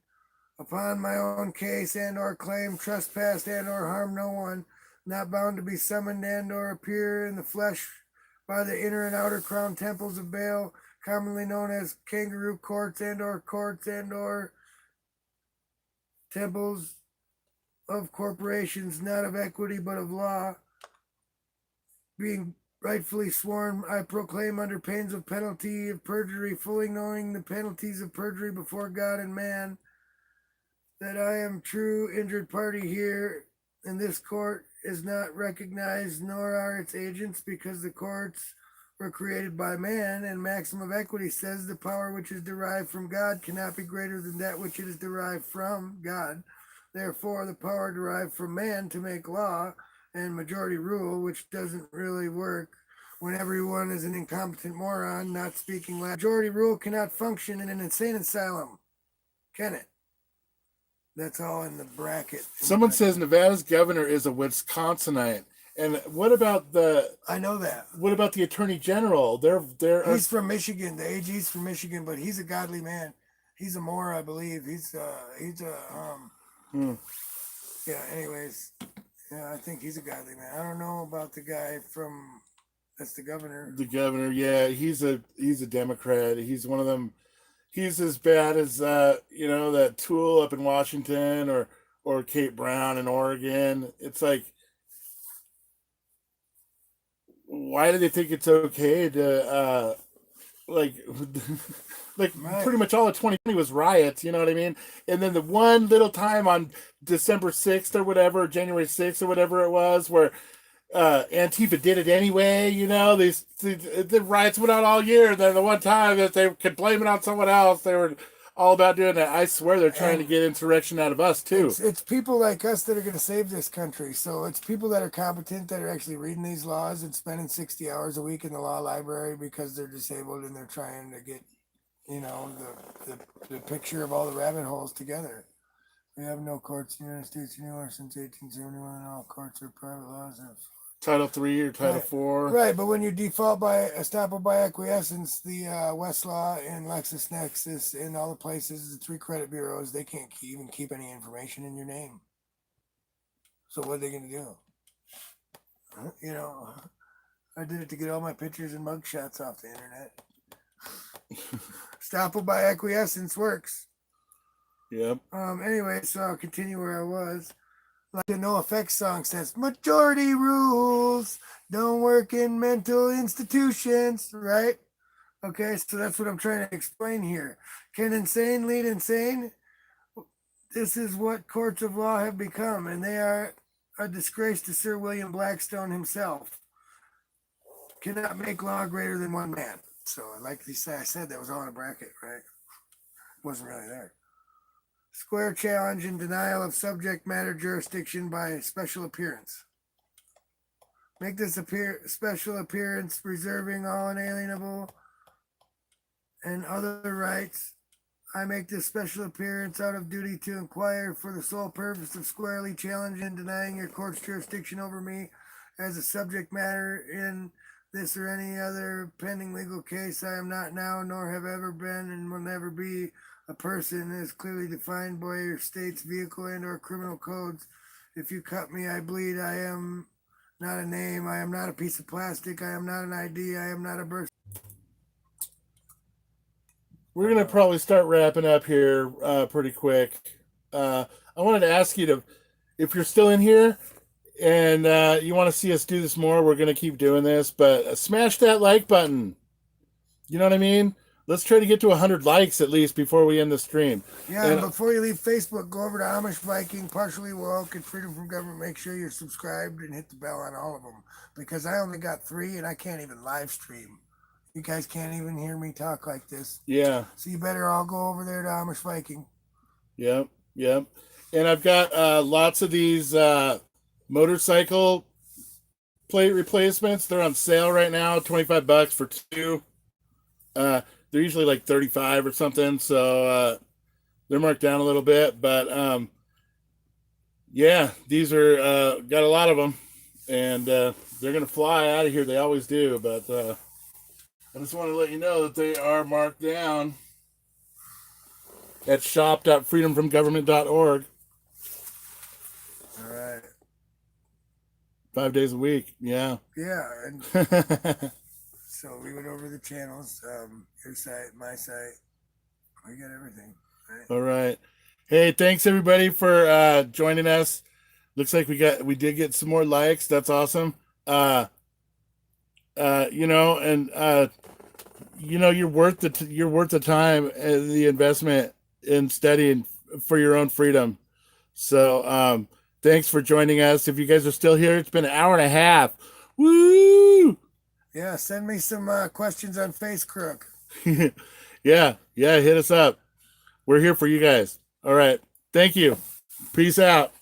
Upon my own case and or claim, trespassed and or harm no one, not bound to be summoned and or appear in the flesh by the inner and outer crown temples of Baal, commonly known as kangaroo courts and or temples of corporations, not of equity but of law. Being rightfully sworn, I proclaim under pains of penalty of perjury, fully knowing the penalties of perjury before God and man, that I am true injured party here in this court is not recognized, nor are its agents, because the courts were created by man, and maxim of equity says the power which is derived from God cannot be greater than that which it is derived from God. Therefore, the power derived from man to make law and majority rule, which doesn't really work when everyone is an incompetent moron not speaking Latin. Majority rule cannot function in an insane asylum, can it? That's all in the bracket. Someone says Nevada's governor is a Wisconsinite. And what about I know that. What about the attorney general? He's from Michigan. The AG's from Michigan, but he's a godly man. He's a Moor, I believe. Yeah, anyways. Yeah, I think he's a godly man. I don't know about the guy that's the governor. The governor, yeah, he's a Democrat. He's one of them. He's as bad as that Tool up in Washington or Kate Brown in Oregon. It's like, why do they think it's okay to like right. Pretty much all of 2020 was riots, you know what I mean? And then the one little time on December 6th or whatever, January 6th or whatever it was, where Antifa did it anyway, the riots went on all year. Then the one time that they could blame it on someone else, they were all about doing that. I swear they're trying to get insurrection out of us too. It's people like us that are going to save this country. So it's people that are competent that are actually reading these laws and spending 60 hours a week in the law library because they're disabled and they're trying to get, the picture of all the rabbit holes together. We have no courts in the United States anymore since 1871. All courts are private laws. Title 3 or Title 4. Right, but when you default by estoppel by acquiescence, the Westlaw and LexisNexis and all the places, the 3 credit bureaus, they can't even keep any information in your name. So what are they going to do? I did it to get all my pictures and mugshots off the internet. Estoppel by acquiescence works. Yep. Anyway, so I'll continue where I was. Like the No Effects song says, majority rules don't work in mental institutions, right? Okay, so that's what I'm trying to explain here. Can insane lead insane? This is what courts of law have become, and they are a disgrace to Sir William Blackstone himself. Cannot make law greater than one man. So, like I said, that was all in a bracket, right? Wasn't really there. Square challenge and denial of subject matter jurisdiction by special appearance. Make this special appearance reserving all inalienable and other rights. I make this special appearance out of duty to inquire for the sole purpose of squarely challenging and denying your court's jurisdiction over me as a subject matter in this or any other pending legal case. I am not now, nor have ever been, and will never be a person as clearly defined by your state's vehicle and or criminal codes. If you cut me, I bleed. I am not a name. I am not a piece of plastic. I am not an ID. I am not a birth. We're going to probably start wrapping up here pretty quick. I wanted to ask you if you're still in here and you want to see us do this more, we're going to keep doing this, but smash that like button. You know what I mean? Let's try to get to 100 likes at least before we end the stream. Yeah, and before you leave Facebook, go over to Amish Viking, Partially Woke, and Freedom from Government. Make sure you're subscribed and hit the bell on all of them, because I only got 3 and I can't even live stream. You guys can't even hear me talk like this. Yeah. So you better all go over there to Amish Viking. Yep. And I've got lots of these motorcycle plate replacements. They're on sale right now, $25 for 2. They're usually like 35 or something, so they're marked down a little bit. But yeah, these are got a lot of them, and they're gonna fly out of here. They always do, but I just want to let you know that they are marked down at shop.freedomfromgovernment.org. All right. 5 days a week. Yeah. Yeah, and so we went over the channels, your site, my site. We got everything. Right? All right. Hey, thanks everybody for joining us. Looks like we did get some more likes. That's awesome. You know, and you know, you're worth the time and the investment in studying for your own freedom. So thanks for joining us. If you guys are still here, it's been an hour and a half. Woo! Yeah, send me some questions on Face Crook. yeah, hit us up. We're here for you guys. All right. Thank you. Peace out.